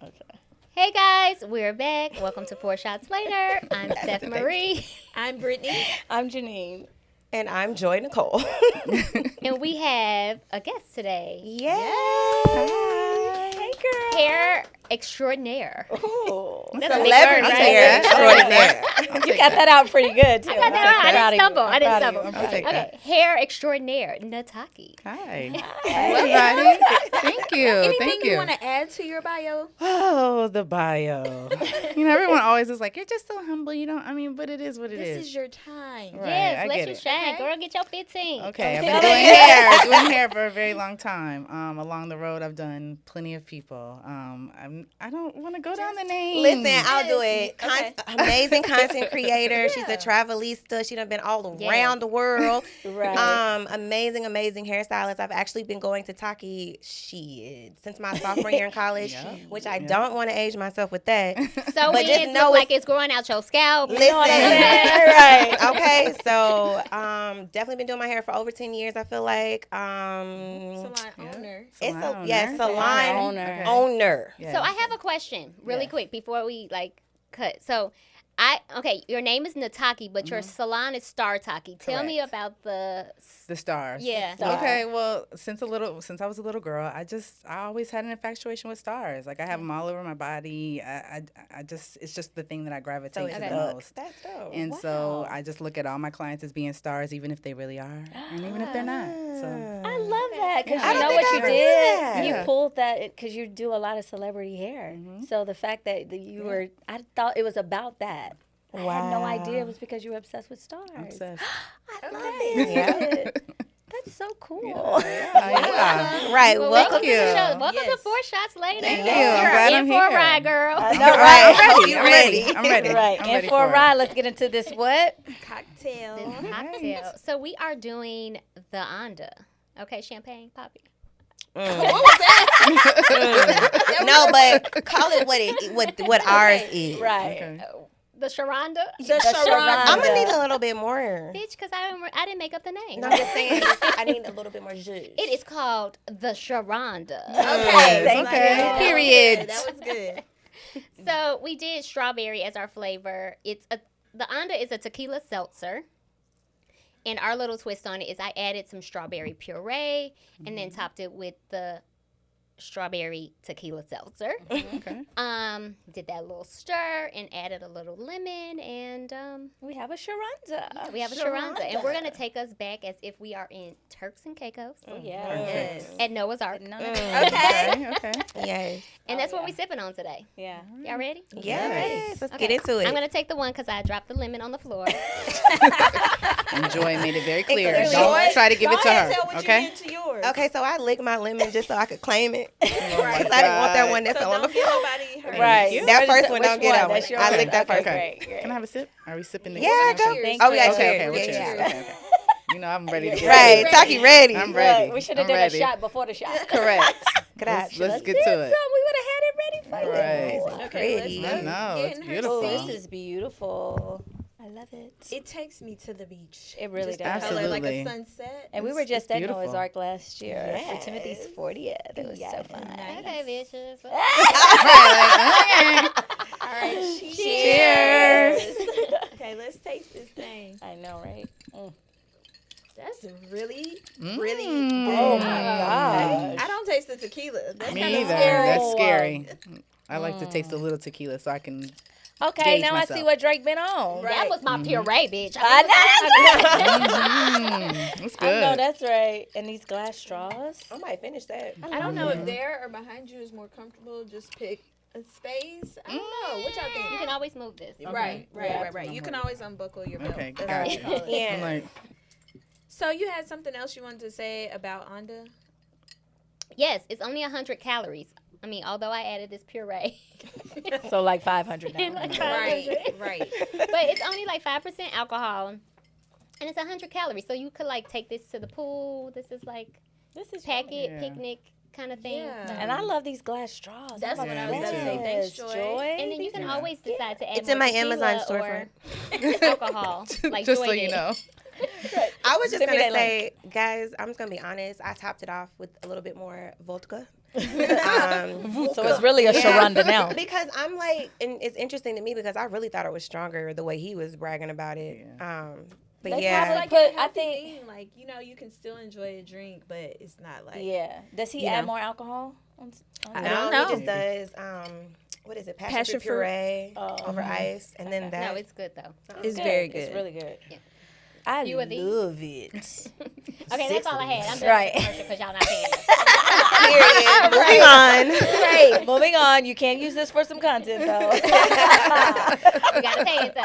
Okay. Hey guys, we're back. Welcome to 4 Shots Later. I'm Steph Marie. I'm Brittany. I'm Janeen. And I'm Joy Nicole. And we have a guest today. Yes. Hey, girl. Hair extraordinaire. Ooh. That's a big Celebrity word, right? hair extraordinaire. You got that out pretty good, too. I got that right. I didn't stumble. I didn't stumble. I'll take Okay, hair extraordinaire, Nataki. Hi. Hi, everybody. Thank you. Anything Thank you you. want to add to your bio? Oh, the bio. Everyone always is like, you're just so humble. You don't, but it is what it is. This is your time. Right, Yes, I let get you it. shine. Okay. Girl, get your 15. Okay, I've been doing hair for a very long time. Along the road, I've done plenty of people. I don't want to go down the name. Listen, I'll do it. Okay. Amazing content creator. She's a travelista. She done been all around the world. Right. Amazing hairstylist. I've actually been going to Taki since my sophomore year in college, which I don't want to age myself with that. So But when just it know look like it's growing out your scalp. Listen, Right. okay, so definitely been doing my hair for over 10 years. I feel like Salon owner. salon owner. owner. Yes. So I have a question really quick before we cut. So your name is Nataki, but your salon is Taki. Tell me Correct. about the stars. Yeah. Stars. Okay. Well, since I was a little girl, I always had an infatuation with stars. Like I have them all over my body. It's just the thing that I gravitate to the most. That's dope. And so I just look at all my clients as being stars, even if they really are, and even if they're not. So I love that because I you don't know think what I you ever knew did. that. You Yeah. pulled that because you do a lot of celebrity hair. So the fact that you were, I thought it was about that. I had no idea it was because you were obsessed with stars. obsessed. I love it. That's so cool. Yeah. Right. Well, welcome welcome to the you. show. Welcome Yes. to 4 Shots Later. Thank Yes, you. I'm You're glad in I'm for a here. ride, girl. I know, Right. right? Hope you I'm ready. ready. I'm ready. Right. I'm And ready for a it. ride, let's get into this what? Cocktail. This cocktail. So we are doing the Onda. Okay, champagne, poppy. No, but call it what ours is. Right. Okay. The Shar-Onda. The Shar-Onda. Shar-Onda. I'm gonna need a little bit more. Bitch, because I didn't make up the name. No, I'm just saying, I need a little bit more jus. It is called the Shar-Onda. Okay. Thank Okay. you. Period. That was good. So we did strawberry as our flavor. The Onda is a tequila seltzer. And our little twist on it is I added some strawberry puree and then topped it with the strawberry tequila seltzer. Okay. Did that little stir and added a little lemon and We have a Shar-Onda. we have a Shar-Onda. And we're gonna take us back as if we are in Turks and Caicos Oh, yeah. Yes. at Noah's Ark. No, Okay. Okay. Yes. And that's what we're sipping on today. Yeah. Y'all ready? Yes. Let's Okay. get into it. I'm gonna take the one because I dropped the lemon on the floor. And Joy made it very clear. Clearly. Don't try to give it Go to ahead her. and tell what Okay. you did to yours. Okay, so I licked my lemon just so I could claim it. Oh Because I didn't want that one that's So on the don't get floor. nobody hurt. Right. That Which first one, don't get that one. That's yours. I licked that first Okay, one. great, great. Can I have a sip? Are we sipping Yeah, together? go. Cheers. Oh, yeah, Okay, cheers. okay, we're Yeah, cheers. yeah. Okay, okay. I'm ready to get Right, Ready. Taki ready. I'm ready. Look, we should have I'm done ready. a shot before the shot. Correct. Gracias. Let's get to it. So we would have had it ready for you. Right. Okay, Pretty. let's I know, get it's in her beautiful. Oh, seat. this is beautiful. I love it. It takes me to the beach. It really Just the does. color, like Absolutely. a sunset. And we were just at beautiful. Noah's Ark last year for Yes. Timothy's 40th. It was so fun. Okay, bitches. Right, like, All right, Cheers. Okay, let's taste this thing. I know, right? That's really, Mm. really Oh good. my gosh. I don't taste the tequila. That's Me kind of either. scary. That's scary. I like to taste a little tequila so I can. Okay, Gauge now I myself. see what Drake been on. Right. That was my puree, bitch. I know. It's I know good. that's right. And these glass straws. I might finish that. I don't know if there or behind you is more comfortable. Just pick a space. I don't know. What y'all You think? can always move this. Right. Yeah. You can always unbuckle your belt. Okay, That's got what you. we call it. I'm Yeah. like, So you had something else you wanted to say about Onda? Yes, it's only 100 calories. I mean, although I added this puree. So like 500 now. Like Right, 500. right. But it's only like 5% alcohol. And it's 100 calories. So you could like take this to the pool. This is like This is packet, Yeah. picnic kind of thing. Yeah. And I love these glass straws. That's Oh what my I was gonna say. Thanks, goodness, Joy. And then you can Yeah. always decide to add It's in more my Amazon tequila storefront. or alcohol. Like just Joy so you did. know. I was just Send me gonna that say, guys, I'm just gonna be honest. I topped it off with a little bit more vodka. So it's really a Shar-Onda now. Because I'm like, and it's interesting to me because I really thought it was stronger the way he was bragging about it. But They yeah, probably Like put, a I healthy think, thing, like you can still enjoy a drink, but it's not like yeah. Does he you add know. more alcohol? I no, don't know. he just does. What is it? Passion fruit puree over ice, and then that. No, it's good though. It's very good. It's really good. Yeah. I You of these? love it. Okay, that's all I had. I'm done Right. with the commercial because y'all not paying us. Period. Moving on. Great. Moving on. You can't use this for some content, though. You gotta pay it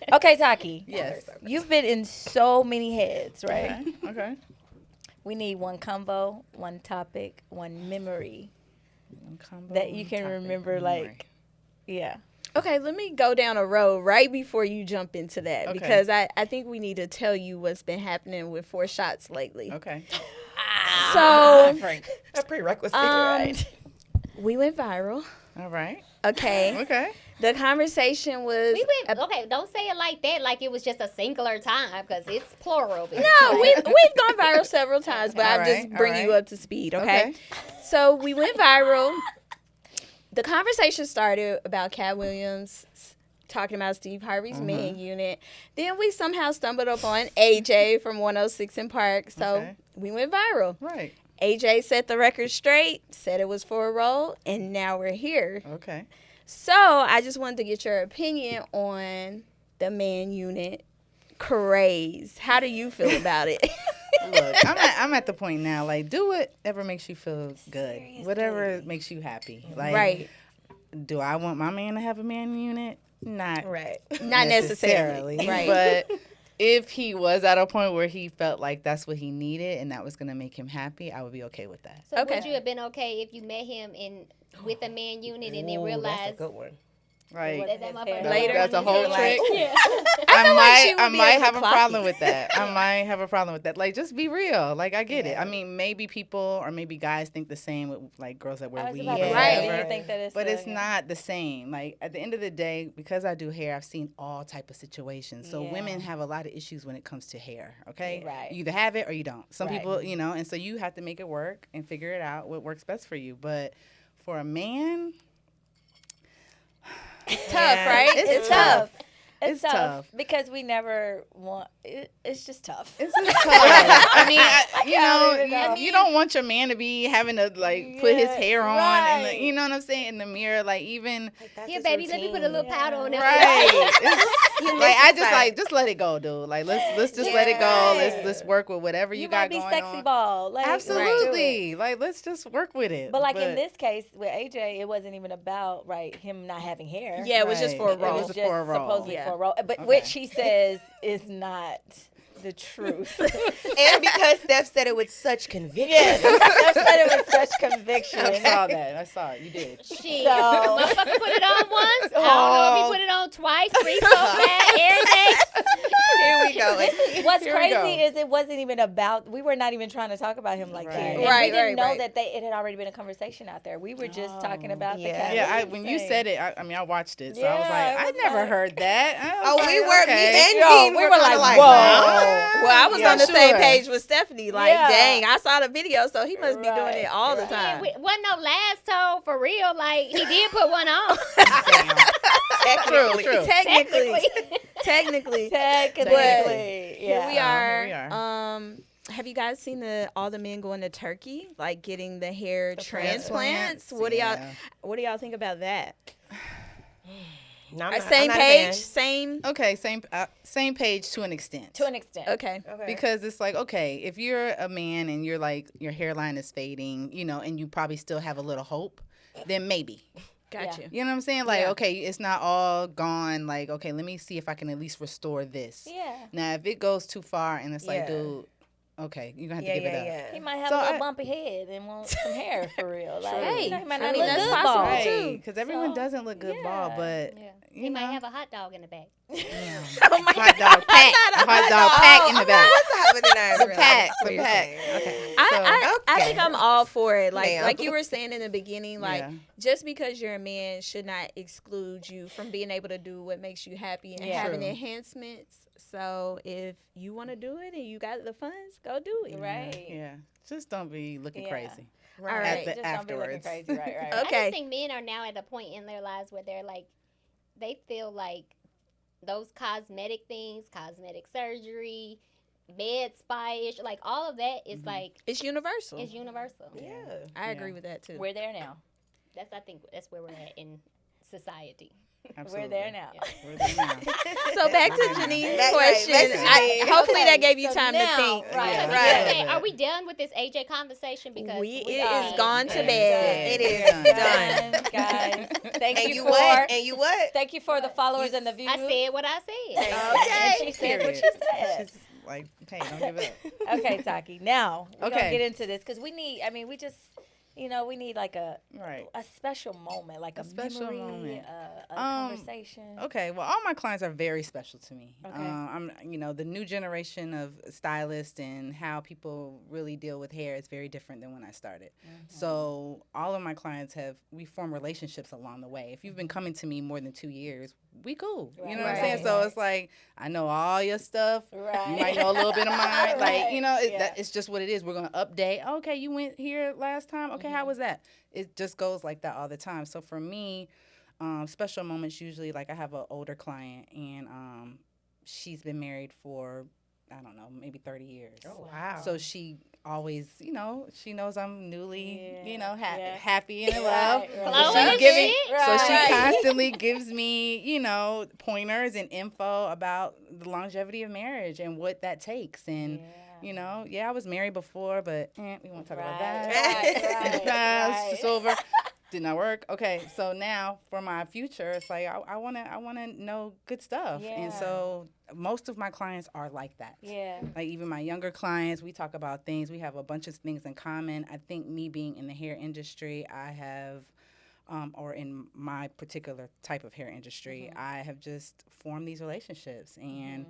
though. Okay, Taki. Yes. You've been in so many heads, right? Okay. We need one convo, one topic, one memory Combo, that you can topic, remember, memory. like, yeah. Okay, let me go down a road right before you jump into that Okay. because I think we need to tell you what's been happening with 4 shots lately. Okay. So A prerequisite. we went viral. All right. Okay. Okay. The conversation was We went, okay, don't say it like that, like it was just a singular time, because it's plural. No, we've gone viral several times, but All I'm just right, all bringing you right. up to speed, okay? So we went viral. The conversation started about Cat Williams talking about Steve Harvey's man unit. Then we somehow stumbled upon AJ from 106 in Park, so we went viral. Right. AJ set the record straight, said it was for a role, and now we're here. Okay. So I just wanted to get your opinion on the man unit craze. How do you feel about it? Look, I'm at the point now. Like, do whatever makes you feel good. Whatever makes you happy. Like, Right. do I want my man to have a man unit? Not Right. Not necessarily. Right. But if he was at a point where he felt like that's what he needed and that was going to make him happy, I would be okay with that. So Okay. would you have been okay if you met him with a man unit and then Ooh, realized that's a good one. Right. that motherfucker Later. That's a whole trick. Yeah. I be might able to have a clock problem it. with that. I might have a problem with that. Like, just be real. Like, I get it. I mean, maybe people or maybe guys think the same with like girls that wear I was weave about or to Right. say, whatever. you think that it's But it's yeah. not the same. Like, at the end of the day, because I do hair, I've seen all type of situations. So Yeah. women have a lot of issues when it comes to hair. Okay, Right. You either have it or you don't. Some Right. people, and so you have to make it work and figure it out what works best for you. But for a man, It's tough, right? It's tough. It's tough. because we never want. It's just tough. it's just tough. I mean, don't even know. you don't want your man to be having to like put his Yeah, hair on, right. and you know what I'm saying, in the mirror, like even Like, that's Yeah, his baby, let me put a little routine. powder on there. right. It's- like I just spot. like just let it go, dude. Like let's just let it go. Let's work with whatever you, You got might be going sexy on. ball. Like, Absolutely. Like let's just work with it. But like in this case with AJ, it wasn't even about him not having hair. Yeah, it was just for a Right. It role. It was was just for a role. supposedly Yeah. for a role, but which he says is not the truth. And because Steph said it with such conviction. Yes, Steph said it with such conviction. I saw that. I saw it. You did. Shit. So- Motherfucker put it on once. I don't know if he put it on twice, 3, 4, 5, every day. Here we go. What's Here we go. crazy is it wasn't even about. We were not even trying to talk about him like that. And Right, we didn't right, know right. that it had already been a conversation out there. We were just talking about Yeah. the cat. Yeah, Williams when you thing. said it, I mean, I watched it, so I was Yeah, like, it I was never like- heard that. I was Oh, like, we were. okay. Me and Yo, Dean we were were kinda like, whoa. whoa. Well, I was Yeah, on the same sure. page with Stephanie. Like, Yeah. dang, I saw the video, so he must be doing Right. it all the Yeah, time. wasn't no last toe for real. Like, he did put one on. True, true. Technically. Technically, Here yeah. we are. Here we Have you guys seen all the men going to Turkey, like getting the hair transplants? transplants? What do Yeah. y'all think about that? No, I'm not- Same I'm not a fan. page, same. Okay, same page to an extent. To an extent. Okay. Because it's like, okay, if you're a man and you're like your hairline is fading, and you probably still have a little hope, then maybe. Got Yeah. you. You know what I'm saying? Like, Yeah. okay, it's not all gone. Like, okay, let me see if I can at least restore this. Yeah. Now, if it goes too far and it's like, Yeah. dude, okay, you're going to Yeah, have to give yeah, it up. yeah. He might have So a little I- bumpy head and want some hair for real. Like, Hey, he might I not mean, look that's good possible, bald. too. Right, because everyone So, doesn't look good bald, but Yeah. you He know, might have a hot dog in the back. Oh my hot dog pack, hot dog pack in the back. What's happening now? The pack, the pack. Okay. I Okay. think I'm all for it. Like Ma'am. like you were saying in the beginning, like Yeah. just because you're a man should not exclude you from being able to do what makes you happy and Yeah. having True. enhancements. So if you want to do it and you got the funds, go do it. Right. Yeah, just don't be looking Yeah. crazy. All right. Just don't be looking afterwards. crazy, right. I Okay. just think men are now at a point in their lives where they're like, they feel like those cosmetic things, cosmetic surgery, med spa-ish, like all of that is like, It's universal. it's universal. Yeah. I agree with that too. We're there now. I think that's where we're at in society. Absolutely. We're there now. We're there now. So back to Janine's Back- question. right, back to Janine. Hopefully Okay, that gave you so time now- to think. right, Yeah. right. Okay, are we done with this AJ conversation? Because It are. is gone to Yeah. bed. It is Done. done. Guys. Thank And you you for what? And you what? thank you for the followers and the views. I said what I said. And she said what she said. She's like, hey, don't give up. Okay, Taki. Now we're gonna Okay. get into this because we need. I mean, we just, we need like a Right. special moment, like a special memory, moment. a conversation. Okay, well, all my clients are very special to me. Okay. I'm, the new generation of stylists and how people really deal with hair is very different than when I started. So all of my clients we formed relationships along the way. If you've been coming to me more than 2 years, we cool. You know what I'm saying? Right. So it's like, I know all your stuff. Right. You might know a little bit of mine. Like, Yeah. it's just what it is. We're going to update. Okay, you went here last time. Okay, how was that? It just goes like that all the time. So for me, special moments usually, like I have an older client and she's been married for, I don't know, maybe 30 years. Oh, wow. So she always, she knows I'm newly, Yeah. happy and in love. Right, So right. Flowing she's and giving, shit. so she Right. constantly gives me, pointers and info about the longevity of marriage and what that takes. And, I was married before, but we won't talk about that. Right, In the past, right. it's over. Did not work. Okay, so now for my future, it's like I wanna know good stuff, Yeah. and so most of my clients are like that. Yeah. Like even my younger clients, we talk about things. We have a bunch of things in common. I think me being in the hair industry, I have, or in my particular type of hair industry, I have just formed these relationships and.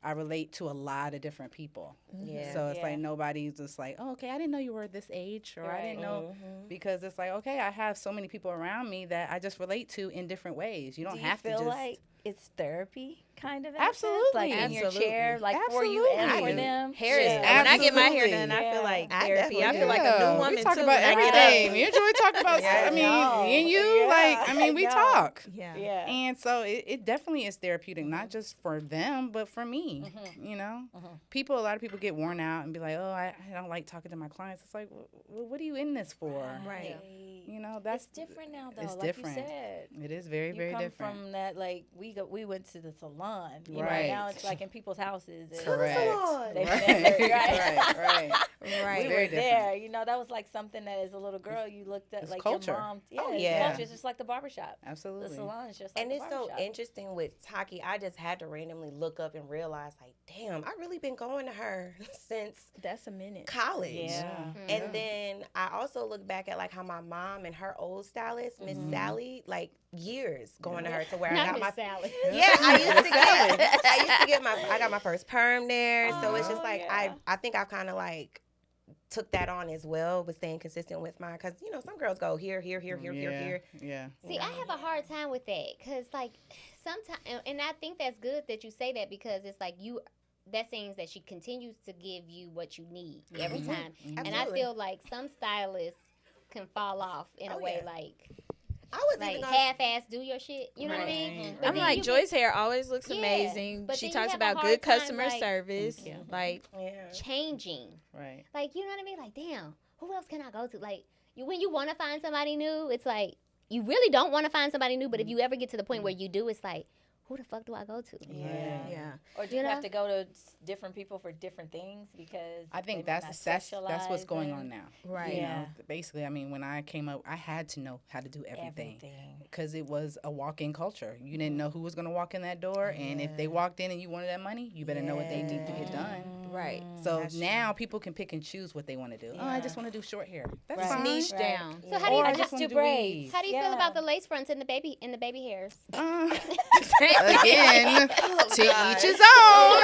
I relate to a lot of different people. Yeah. So it's Yeah. like nobody's just like, oh, okay, I didn't know you were this age, or I didn't know, because it's like, okay, I have so many people around me that I just relate to in different ways. You don't Do you have feel to just. like it's therapy, kind of? In a sense? Absolutely. Like in your Absolutely. chair, like for you and Absolutely. for them. Hair is Yeah. when I get my hair Absolutely. done, I feel like I therapy. I definitely feel like a Yeah, new woman we talk too about when I get everything. up. Me and Joy talk about. Yeah, I mean, I me and you, know. like, Yeah, we I know. talk. Yeah. Yeah. And so it definitely is therapeutic, not just for them, but for me. A lot of people get worn out and be like, oh, I don't like talking to my clients. It's like, well, what are you in this for? Right. That's It's different now, though. It's like different. you said. It is very, You very come different. from that, like we went to the salon. Right. Now it's like in people's houses. and Correct. They've Right. never, right. Right. We Very were different. there. That was like something that as a little girl you looked at, It's like culture. your mom. Yeah, Oh, it's yeah. culture. It's just like the barbershop. Absolutely. The salon is just like And the it's so barbershop. interesting with Taki. I just had to randomly look up and realize, like, damn, I really been going to her since That's a minute. college. Yeah. And then I also look back at like how my mom and her old stylist, Miss Sally, like years going to her to where I Not got Miss my Sally. Yeah, I used to get I got my first perm there. So it's just like yeah. I think I've kind of like took that on as well, but staying consistent with mine, because some girls go here. Yeah. See, I have a hard time with that because, like, sometimes, and I think that's good that you say that because it's like that means that she continues to give you what you need every time. And I Absolutely. feel like some stylists can fall off in a way yeah. like I was like even gonna half-ass do your shit. You know what I mean? Right. But I'm then like, you Joy's hair always looks Yeah, amazing. but She then you talks have a about hard good time, customer like- service. Thank you. Like, yeah. changing. Right. Like, you know what I mean? Like, damn, who else can I go to? Like, when you want to find somebody new, it's like, you really don't want to find somebody new, but if you ever get to the point where you do, it's like, who the fuck do I go to? Yeah. yeah. Or do you You have know? to go to different people for different things because I think they might that's not that's what's going specialize on in now. Right. Yeah. Basically, I mean, when I came up, I had to know how to do everything. everything. Because it was a walk-in culture. You didn't know who was going to walk in that door, and if they walked in and you wanted that money, you better know what they need to get done. Right. So now people can pick and choose what they want to do. Oh, I just want to do short hair. That's Right. fine. Niche Right. down. So how do you, Or I just just do want to do braids. weaves. how do you feel Yeah. about the lace fronts and the baby hairs? Again, to each his own.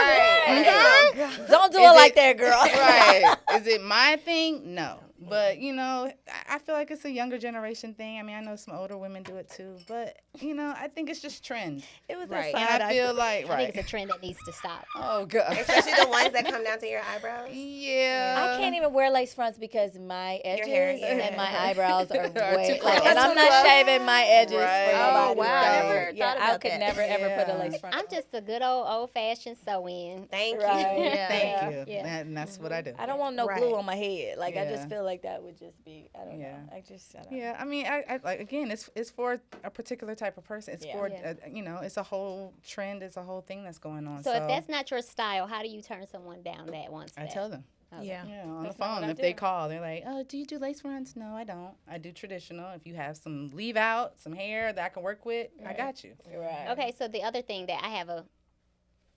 Don't do Is it like it- that, girl. Right. Is it my thing? No. But, you know, I feel like it's a younger generation thing. I mean, I know some older women do it too. But, you know, I think it's just trend. It was Right. a And side I feel like, I think it's a trend that needs to stop. Oh, God. Especially the ones that come down to your eyebrows. Yeah. I can't even wear lace fronts because my edges hair, yeah. and my eyebrows are way too like, close. and I'm not shaving my edges. Right. For Oh, nobody. wow. I So, never thought I about could that. never ever put a Yeah. lace front. I'm just a good old-fashioned sew-in. Thank Right. you. Yeah. Thank you. Yeah. And that's what I do. I don't want no Right. glue on my head. Like I Yeah. just feel like that would just be. I don't Yeah. know. I don't know. Yeah, I mean, I like again, it's for a particular type of person. It's Yeah. for Yeah. you know, it's a whole trend. It's a whole thing that's going on. So if that's not your style, how do you turn someone down that wants I that? tell them. Okay. Yeah. Yeah, on That's the not what phone. I If they do. call, they're like, "Oh, do you do lace fronts?" No, I don't. I do traditional. If you have some leave out, some hair that I can work with, I got you. Right. Okay, so the other thing that I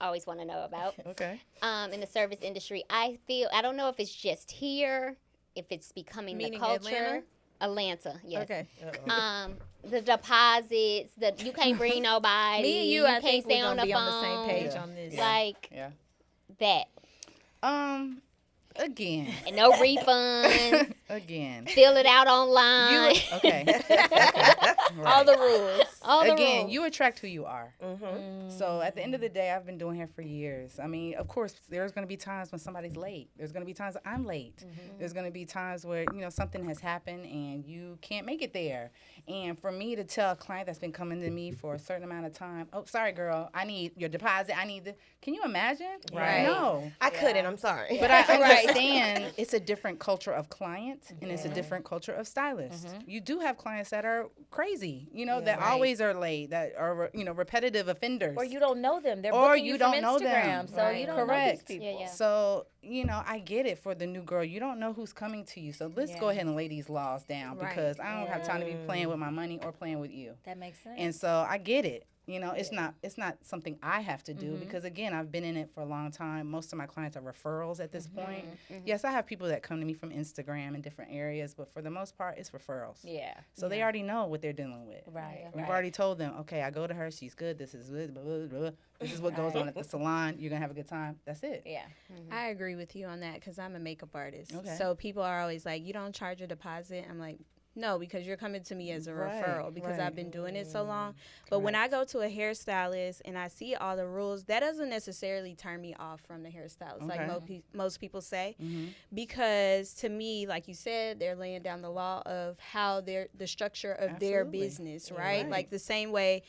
always want to know about, Okay. in the service industry, I don't know if it's just here, if it's becoming Meaning the culture. Atlanta? Atlanta, yes. Okay. The deposits, you can't bring nobody. Me and you, I can't think stay we're on gonna the be phone. on the same page Yeah. on this. Like Yeah. that. Again. And no refunds. Again. Fill it out online. Okay. All the rules. All the Again, rules. you attract who you are. Mm-hmm. So at the end of the day, I've been doing hair for years. I mean, of course, there's going to be times when somebody's late. There's going to be times I'm late. There's going to be times where, you know, something has happened and you can't make it there. And for me to tell a client that's been coming to me for a certain amount of time, oh, sorry, girl, I need your deposit. I need the. Can you imagine? Right. No. I couldn't. I'm sorry. But I understand it's a different culture of client and it's a different culture of stylist. You do have clients that are crazy, you know, that always are late, that are, you know, repetitive offenders. Or you don't know them. They're Or booking you you don't from know Instagram, them. so Right. you don't know Correct. these people. Yeah. So, you know, I get it for the new girl. You don't know who's coming to you. So let's go ahead and lay these laws down Right. because I don't have time to be playing with my money or playing with you. That makes sense. And so I get it. You know, it's not something I have to do because again, I've been in it for a long time. Most of my clients are referrals at this point. Yes, I have people that come to me from Instagram in different areas, but for the most part, it's referrals. yeah. So they already know what they're dealing with. Right. We've right. already told them, okay, I go to her, she's good. This is blah, blah, blah, blah. This is what goes on at the salon. You're gonna have a good time. That's it. Yeah. I agree with you on that because I'm a makeup artist. Okay. So people are always like, you don't charge a deposit. I'm like, no, because you're coming to me as a Right, referral because right. I've been doing it so long. But when I go to a hairstylist and I see all the rules, that doesn't necessarily turn me off from the hairstylist, like most people say. Because to me, like you said, they're laying down the law of how the structure of their Absolutely. business, right? Right. Like the same way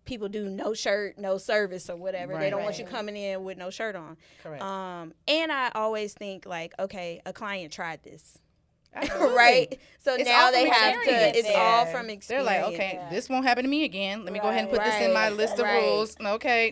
people do no shirt, no service or whatever. They Right. don't want you coming in with no shirt on. Correct. And I always think like, okay, a client tried this. Absolutely. Right? So It's now all they from have experience. to, it's Yeah. all from They're experience. like, okay, this won't happen to me again. Let me go ahead and put this in my list of Right. rules. Okay,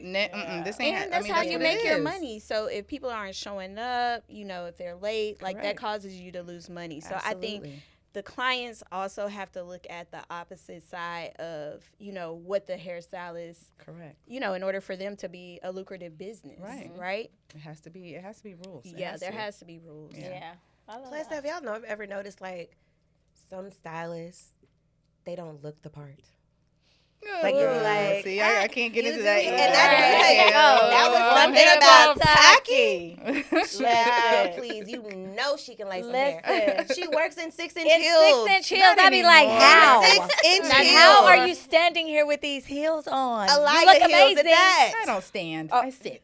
this ain't. And that's how you what make it your is. money. So if people aren't showing up, you know, if they're late, like that Correct. causes you to lose money. So I think Absolutely. the clients also have to look at the opposite side of, you know, what the hairstylist, Correct. you know, in order for them to be a lucrative business. Right. Right? It has to be. It has to be rules. It Yeah, has there to. has to be rules. Yeah. Yeah. I love Plus, that. have y'all ever noticed like some stylists, they don't look the part. Like you be like, see, I can't get you into do that. it, and that's Yeah. like, Yeah. that was Oh, something man. about Taki. Child, please, you know she can lay some hair. Listen. She works in 6-inch In heels. 6-inch heels, I be like, anymore. how? 6-inch Now, heels. how are you standing here with these heels on? Elijah you look heels amazing. at that. I don't stand. Oh. I sit.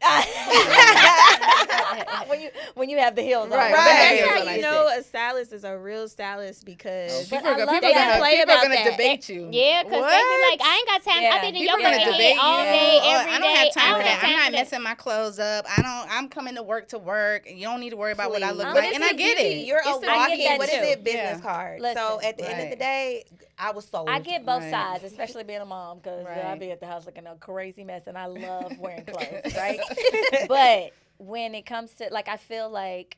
when you have the heels on. Right. But Right. that's Right. how you know a stylist is a real stylist because But People are I gonna, love people are that. gonna, Play people are about gonna that. debate you. Yeah, because they be like, I ain't got time. Yeah. I've been in People your are gonna head debate all you. day, Oh, every I don't day. have time I for don't that. have time I'm not for that. messing my clothes up. I'm coming to work to work. You don't need to worry about what I look Please. like. But And it's I get it. You're a It's- I get walking, that what is too. it, business Yeah. card. Listen. So at the end of the Right. day, I was sold. I get both Right. sides, especially being a mom, because I Right. be at the house looking a crazy mess, and I love wearing clothes, right? But when it comes to, like, I feel like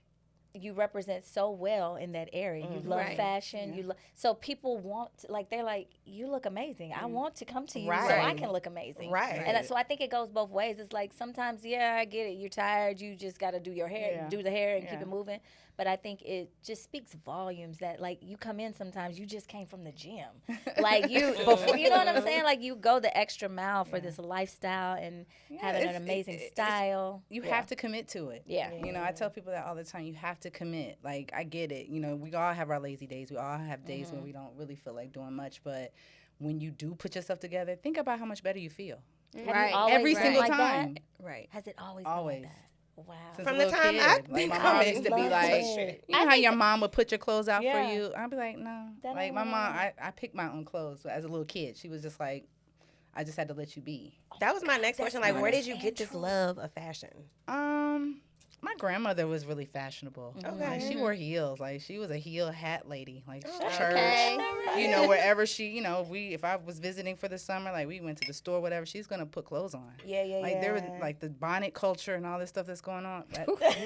you represent so well in that area. You love Right. fashion. You so people want, like, they're like, you look amazing. I want to come to you so I Right. can look amazing. Right. And so I think it goes both ways. It's like sometimes, yeah, I get it. You're tired. You just got to do your hair, Yeah. do the hair, and keep Yeah. it moving. but I think it just speaks volumes that like you come in sometimes you just came from the gym, like you before, you know what I'm saying? Like you go the extra mile for this lifestyle and having an amazing style. You have to commit to it. Yeah. You know, I tell people that all the time. You have to commit. Like, I get it. You know, we all have our lazy days. We all have days when we don't really feel like doing much. But when you do put yourself together, think about how much better you feel. Right. Every single like time. That? Right. Has it always Always. been like that? Wow. Since From a the little time kid. I've been like, my mom coming. used to be like, you know how your mom would put your clothes out for you? I'd be like, no. Like, my mom, I picked my own clothes as a little kid. She was just like, I just had to let you be. That was my next question. Like, where did you get this love of fashion? My grandmother was really fashionable. Okay. Like, she wore heels. Like, she was a heel hat lady. Like, church, you know, wherever she, you know, if I was visiting for the summer, like, we went to the store, whatever, she's going to put clothes on. Yeah. Like, there was, like, the bonnet culture and all this stuff that's going on.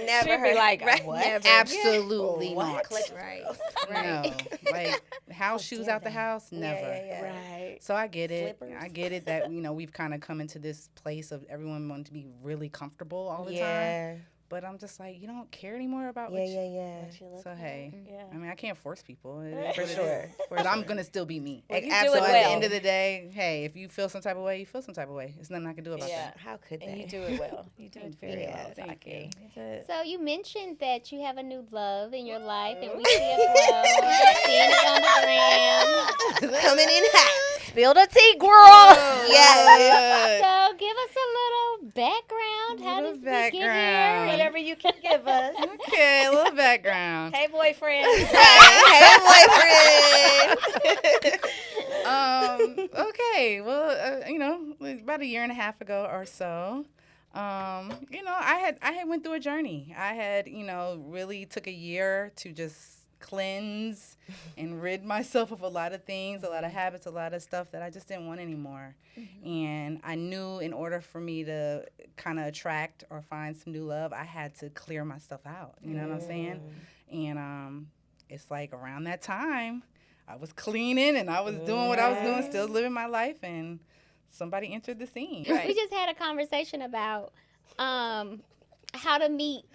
Never heard. like, right? what? Never. Absolutely not. Right. No. Like, house shoes out the house, never. Right. So I get it. Slippers. I get it that, you know, we've kind of come into this place of everyone wanting to be really comfortable all the time. Yeah. But I'm just like, you don't care anymore about Yeah. So, hey, Yeah. I mean, I can't force people. For sure. But I'm going to still be me. Well, you do Absolutely. it So at the well. end of the day, hey, if you feel some type of way, you feel some type of way. There's nothing I can do about that. How could And they? you do it well. You do it very well, Thank Taki. So you mentioned that you have a new love in your life, and we see it well. Seeing it on the gram. Coming in hot. Spill the tea, girl. Yes. So give us a little background. How Little did we get background. here? Whatever you can give us. Okay, a little background. Hey, boyfriend. Hey, boyfriend. Okay, well, you know, about a year and a half ago or so, you know, I had went through a journey. I had, you know, really took a year to just cleanse and rid myself of a lot of things, a lot of habits, a lot of stuff that I just didn't want anymore. And I knew in order for me to kind of attract or find some new love, I had to clear my stuff out. You know what I'm saying? And it's like around that time, I was cleaning and I was doing what I was doing, still living my life, and somebody entered the scene. We just had a conversation about how to meet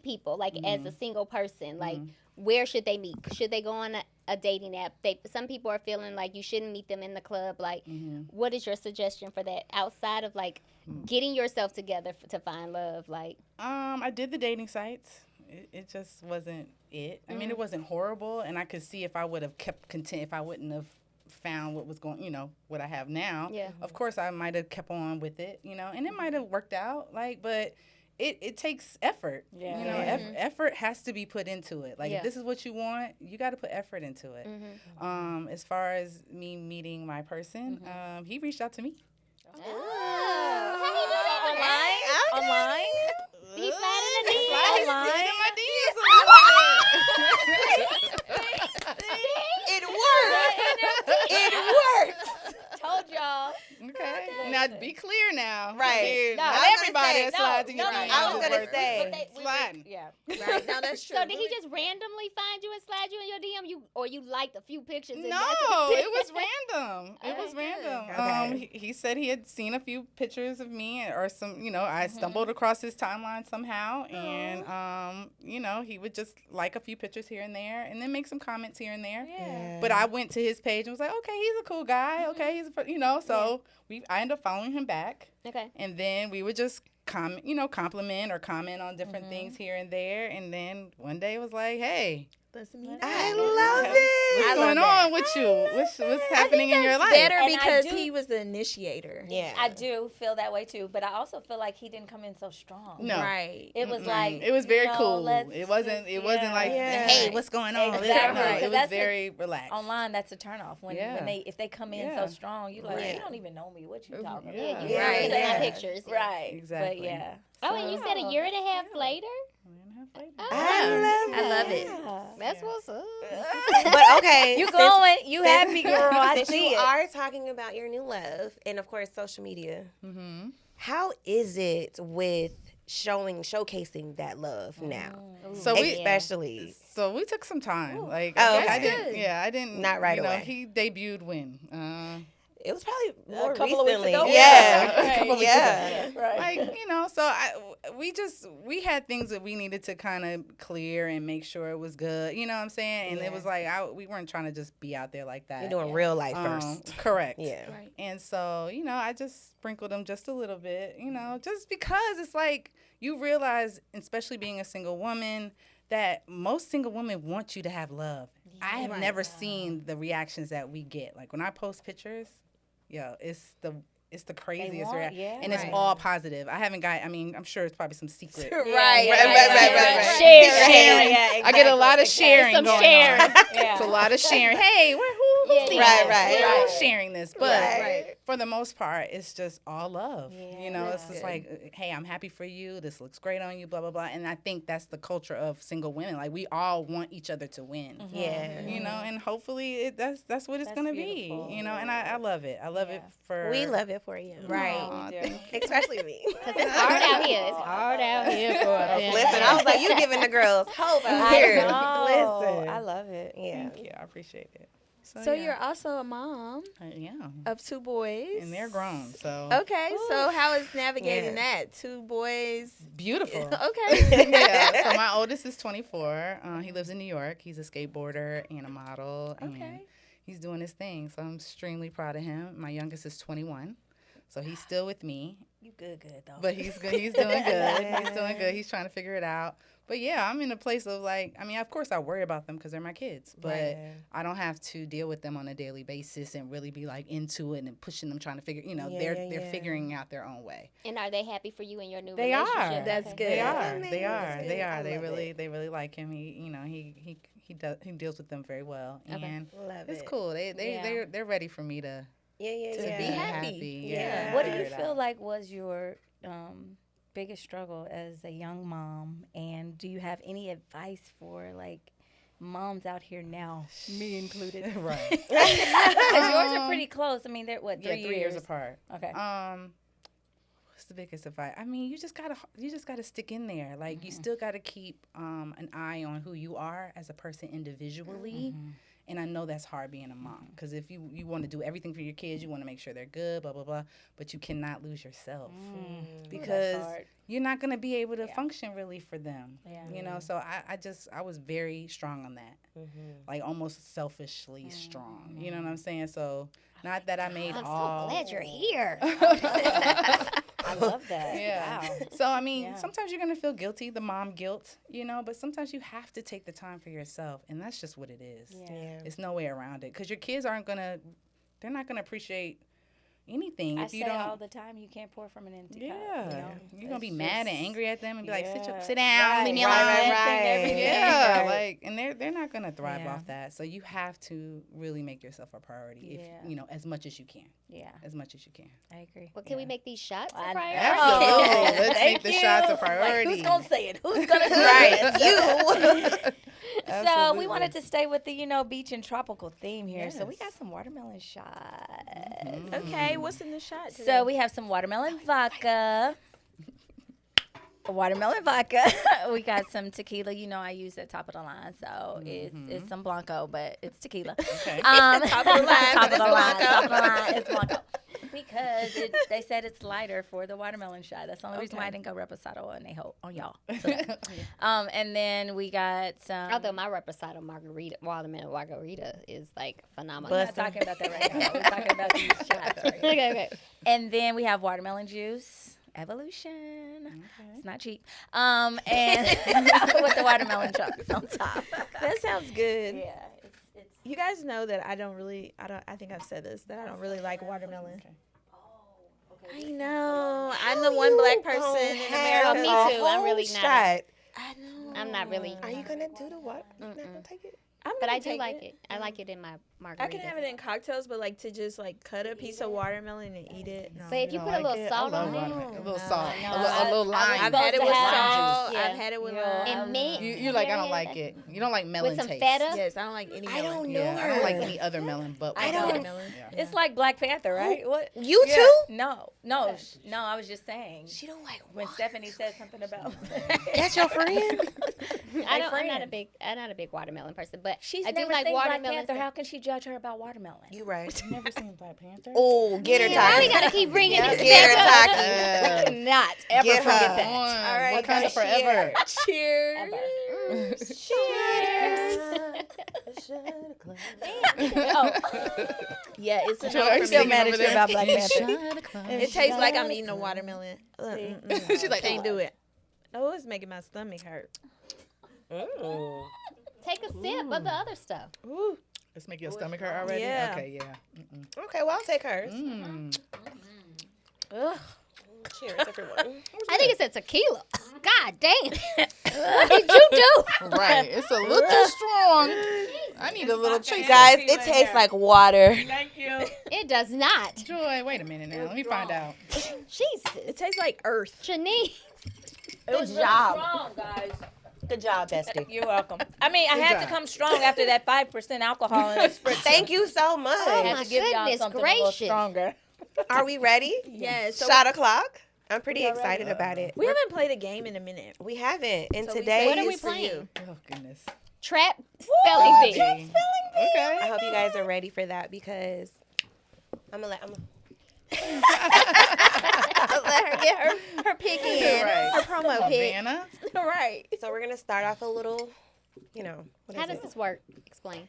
people, like as a single person. Like, where should they meet? Should they go on a dating app? Some people are feeling like you shouldn't meet them in the club. Like, what is your suggestion for that outside of like getting yourself together to find love? Like, I did the dating sites. It just wasn't it. I mean, it wasn't horrible, and I could see if I would have kept content, if I wouldn't have found what was going, you know, what I have now. Yeah. Of course, I might have kept on with it, you know, and it might have worked out. Like, but it takes effort. Yeah. You know, effort has to be put into it. Like, if this is what you want, you got to put effort into it. As far as me meeting my person, he reached out to me. Online? he slid in the DMs. Online? It worked. It worked. Told y'all. Okay. Now, be clear now. Right. Okay, No, not I was everybody gonna that say, slides in your no, DMs I was is gonna worth say. sliding. Yeah. Right. Now that's true. So did he just randomly find you and slide you in your DM? Or you liked a few pictures? And No, that's it was random. It was random. Okay. He said he had seen a few pictures of me or some, you know, I stumbled across his timeline somehow, and you know, he would just like a few pictures here and there, and then make some comments here and there. Yeah. But I went to his page and was like, okay, he's a cool guy. Okay, you know, so I ended up following him back, Okay. and then we would just compliment or comment on different things here and there, and then one day it was like, hey. Let's meet up. I love it. What's going on with you? What's happening in your life? Better And I because do- he was the initiator. Yeah. I do feel that way too, but I also feel like he didn't come in so strong. No. Right. It was like It was very you know, cool. let's It wasn't like, Yeah. hey, what's going on? Exactly. No, 'Cause it was that's very relaxed. online. That's a turnoff when if they come in so strong. You like you don't even know me. What you talking Yeah. about? You Right. right. Yeah. my pictures. Right. Exactly. But yeah. Oh, and you said a year and a half later? I love it. That's what's up. But okay. You glowing. You happy, girl. I Since see you it. are talking about your new love and of course social media, how is it with showcasing that love now? So Especially. So we took some time. Like Oh, I okay. didn't. Yeah, I didn't. Not right you know, away. He debuted when. It was probably more couple of weeks recently. ago. Yeah. A couple of weeks Yeah. Right. Like, so we had things that we needed to kind of clear and make sure it was good. You know what I'm saying? And it was like, we weren't trying to just be out there like that. You're doing real life first. Correct. Yeah. Right. And so, I just sprinkled them just a little bit, just because it's like you realize, especially being a single woman, that most single women want you to have love. I have never seen the reactions that we get. Like when I post pictures, it's the craziest reaction. And it's all positive. I haven't got, I'm sure it's probably some secret. Right. Sharing. Yeah, I get a lot of sharing Some going sharing. on. It's a lot of sharing. Hey, who's seeing yeah. this? Right. We're all sharing this. But Right. for the most part, it's just all love. Yeah, It's just like, hey, I'm happy for you. This looks great on you, blah, blah, blah. And I think that's the culture of single women. Like, we all want each other to win. Yeah. And hopefully that's what it's going to be. beautiful. And I love it. I love it for... We love it for you. Right. Aw, thank you. Especially me. It's hard out here. It's hard out here for a pimp. Listen, I was like, you giving the girls hope out I here. know. Listen. I love it. Yeah. Thank you. I appreciate it. So yeah. you're also a mom Yeah. of 2 boys. And they're grown, so... Okay, so how is navigating that? 2 boys. Beautiful. Okay. Yeah. So my oldest is 24. He lives in New York. He's a skateboarder and a model. And Okay. he's doing his thing. So I'm extremely proud of him. My youngest is 21. So he's still with me. You good though. But he's good. He's doing good. He's doing good. He's trying to figure it out. But yeah, I'm in a place of like, of course I worry about them because they're my kids. But I don't have to deal with them on a daily basis and really be like into it and pushing them, trying to figure, they're figuring out their own way. And are they happy for you in your new They relationship? are. That's good. They That's are. They are. amazing. They I are. They love really, it. they really like him. He deals with them very well, and Love it's it. cool. They're ready for me to Yeah. be happy. Yeah. What do figure you it feel out. like was your biggest struggle as a young mom, and do you have any advice for like moms out here now, me included? Right. Because yours are pretty close. They're what, 3 3 years apart. Okay. What's the biggest advice? You just gotta stick in there. Like you still gotta keep an eye on who you are as a person individually. And I know that's hard being a mom because if you want to do everything for your kids, you want to make sure they're good, blah, blah, blah, but you cannot lose yourself because you're not going to be able to function really for them, So I was very strong on that, like almost selfishly strong, you know what I'm saying? So not that I made I'm all. so glad you're here. I love that. Yeah. Wow. So, sometimes you're going to feel guilty, the mom guilt, but sometimes you have to take the time for yourself. And that's just what it is. Yeah. It's no way around it. Because your kids they're not going to appreciate anything I if you say don't. all the time, you can't pour from an empty cup. Yeah. You're going to be It's mad and just- angry at them and be like, Yeah. sit down, leave me alone. Everything. Yeah, Right. and they're not gonna thrive Yeah. off that. So you have to really make yourself a priority, Yeah. as much as you can. Yeah, As much as you can. I agree. Well, can we make these shots a I- priority? Absolutely. Let's Thank make the you. shots a Like, priority. who's gonna say it? Who's gonna say it? So we Absolutely. wanted to stay with the beach and tropical theme here. So we got some watermelon shots. Okay, what's in the shot? So we have some watermelon vodka. Watermelon vodka. We got some tequila. I use at top of the line, so it's some Blanco, but it's tequila. Okay. Top of the line, top but of the it's line, Blanco. top of the line, it's Blanco. Because they said it's lighter for the watermelon shot. That's the only reason why I didn't go reposado on y'all. So and then we got some. Although my reposado watermelon margarita is like phenomenal. We're not talking about that right now. We're talking about these shots. Right now. Okay. And then we have watermelon juice, Evolution. It's not cheap. And with the watermelon chunks on top. That sounds good. Yeah, it's You guys know that I think I've said this, that I don't really like watermelon. I know. I'm the one black person in Oh, America. me too. I'm really not. Shot. I know. I'm not really. Are you gonna do the what? You're not gonna take it? I'm But gonna I do take like it. I like it in my I margarita. can have it in cocktails, but like to just like cut a piece of watermelon and eat it. No. But if you put a little salt on it, A little salt. No, a little lime. I've had it with supposed to have salt. juice. I've had it with Yeah. lime. and mint, You like, I don't like it. You don't like melon with some taste. feta. Yes, I don't like any I melon. don't know. Yeah, I don't like any other melon but I watermelon. don't. Yeah. It's like Black Panther, right? What? You Yeah. too? No. I was just saying. She don't like When Stephanie said something about That's your friend? I'm not a big watermelon person, but She's I do never like seen Black watermelon. Panther. How can she judge her about watermelon? You right. Never seen Black Panther? Oh, get her, Why we Taki. gotta keep bringing this Get her, back up? Taki. Not ever Get forget her. that. All right, Wakanda forever. Cheers. Yeah, it's a Joy, no are for you me. still mad at you about Black Panther? It tastes like I'm eating a watermelon. She's like, Can't do it. Oh, it's making my stomach hurt. Take a sip of the other stuff. Ooh. let's make your stomach hurt already? Yeah. Okay, yeah. Okay, well, I'll take hers. Ugh. Cheers, everyone. I think it's a tequila. God damn. What did you do? Right, it's a little strong. I need a little chaser. Guys, it tastes like water. Thank you. It does not. Joy, wait a minute now. Let me find out. Jesus. It tastes like earth. Janine. Good job. Strong, guys. Good job, bestie. You're welcome. I mean, I had to job. come strong after that 5% alcohol in that spritz. Thank you so much. Oh, I my had to give y'all goodness something a little gracious. stronger. Are we ready? Yes. So Shot o'clock. I'm pretty excited about it. we haven't played a game in a minute. We haven't. And So we today say What are we is for playing? you. Oh, goodness. Trap spelling bee. Okay. I hope you guys are ready for that because I'm gonna Let her get her pick in. Right. Her promo pick. Havana? Right. So we're gonna start off a little, what How is does it? this work? Explain.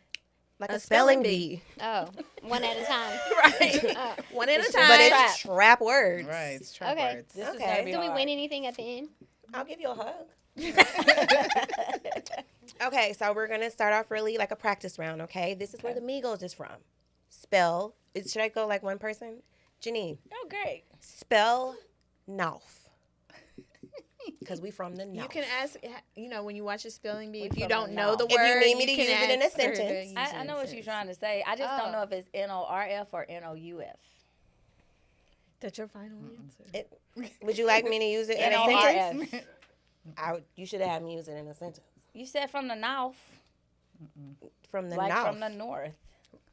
Like a a spelling spelling bee, Oh, one at a time. Right. One at a time. but it's trap words. Right, it's trap Okay. words. This is Okay. gonna be Do we hard. win anything at the end? I'll give you a hug. Okay, so we're gonna start off really like a practice round. Okay, this is where the Migos is from. Spell. Should I go like one person? Janine, Oh, great. spell Nauf. Because we from the North. You can ask, when you watch a spelling bee, if you from don't the know the North. word, If you need me to can use it in a ask her to sentence. use I it know in what a you're sentence. trying to say. I just Oh. don't know if it's NORF or NOUF. That's your final answer. Would you like me to use it in a sentence? NORF. You should have had me use it in a sentence. You said from the North, From the like North. from the North.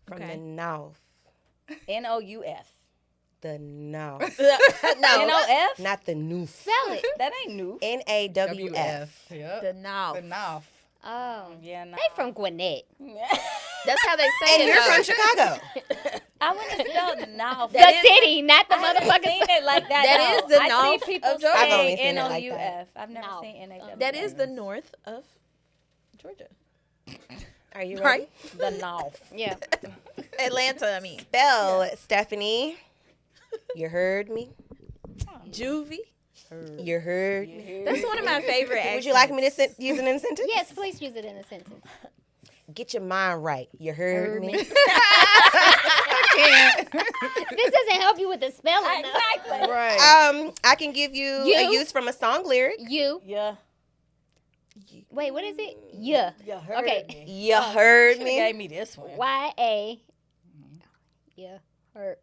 From Okay. the North. NOUF. The North. NOF? Not the Noof. Spell it. That ain't new. NAWF. Yep. The now. The Nauf. Oh. Yeah, no. They from Gwinnett. That's how they say And it. you're though. from Chicago. I wouldn't have spelled the North. The city, not the I haven't motherfucking seen it like that. That no. is the I North see people of Georgia. I've only say seen it like NOUF. that. I've never No. seen NAWF. That is the north of Georgia. Are you ready? Right? the North. Yeah. Atlanta, I mean. Spell Stephanie. You heard me. Juvie. You heard me. That's one of my favorite accents. Would you like me to use it in a sentence? Yes, please use it in a sentence. Get your mind right. You heard me. This doesn't help you with the spelling. though. Exactly. Right. I can give you You? a use from a song lyric. You. Yeah. Wait, what is it? Yeah. You heard Okay. me. You heard Shoulda me. gave me this one. YA. Yeah. Her.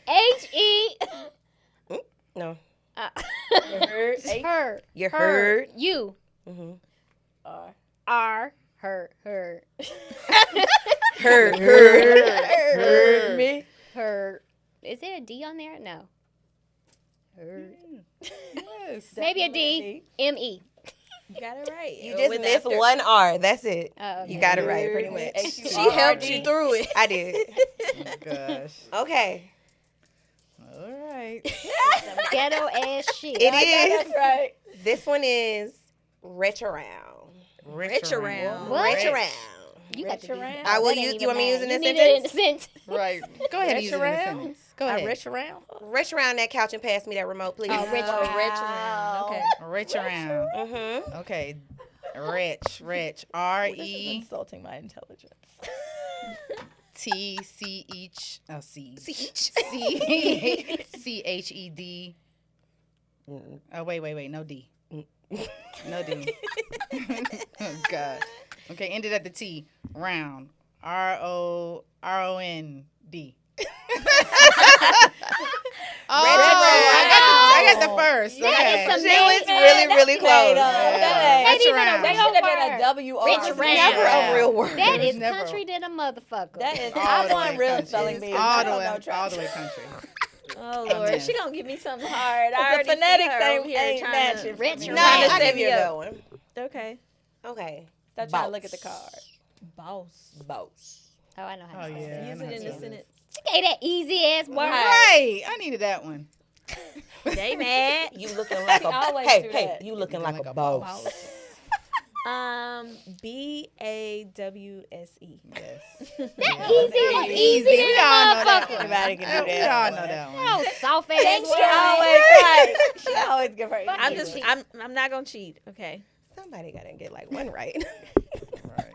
HE. No. You heard? Her. You Her. heard. You. Mhm. R. Her. Her. Heard. Heard me. Her. Is there a D on there? No. Her. Yes. Maybe a D. M-E. You got it right. You just missed one R. That's it. Oh, okay. You got it right, pretty much. She helped you through it. I did. Oh, gosh. Okay. All right. Some ghetto ass shit. It is. That's right. This one is Rich Around. Rich around. What? Rich Around. You got to be. around? I will that ain't use. even You want me to use it mad. in a You need it in a sentence? sentence. Right. Go ahead and Rich use it in a around? sentence. Go I ahead. rich around? Rich around that couch and pass me that remote, please. Oh, rich Oh, around. rich around. Okay. Rich around. Mm-hmm. Okay. Rich. This is R-E-T-C-H. insulting my intelligence. Oh, C. See? C-H-E-D. Oh, wait. No D. No D. Oh, God. Okay, ended at the T. Round. R-O-N-D. I got the first. That Okay. is some She was really close. That Rich even a around. That real should have been word. a W-R. Rich It's around. never a real word. That It is was never- country than a motherfucker. That is, All I the want way real country. spelling bees. All the way country. Oh, I'm Lord. in. She going to give me something hard. I The already see phonetics her over here ain't trying matching. to- Rich for me. around. No, Trying to I'll set give me you a up. good one. Okay. Okay. Stop trying to look at the card. Boss. Boss. Oh, I know how Oh, to say yeah. it. Use it in the sentence. She gave that easy ass word. Right. I needed that one. They mad. You looking like a always hey, do hey, that. you looking like a boss. BAWSE. Yes. That easy. We all know that one. Everybody can do We that. all know that one. Oh, soft ass She word. always right. She always give her. I'm just. I'm not gonna cheat. Okay. Somebody gotta get like one right. Right.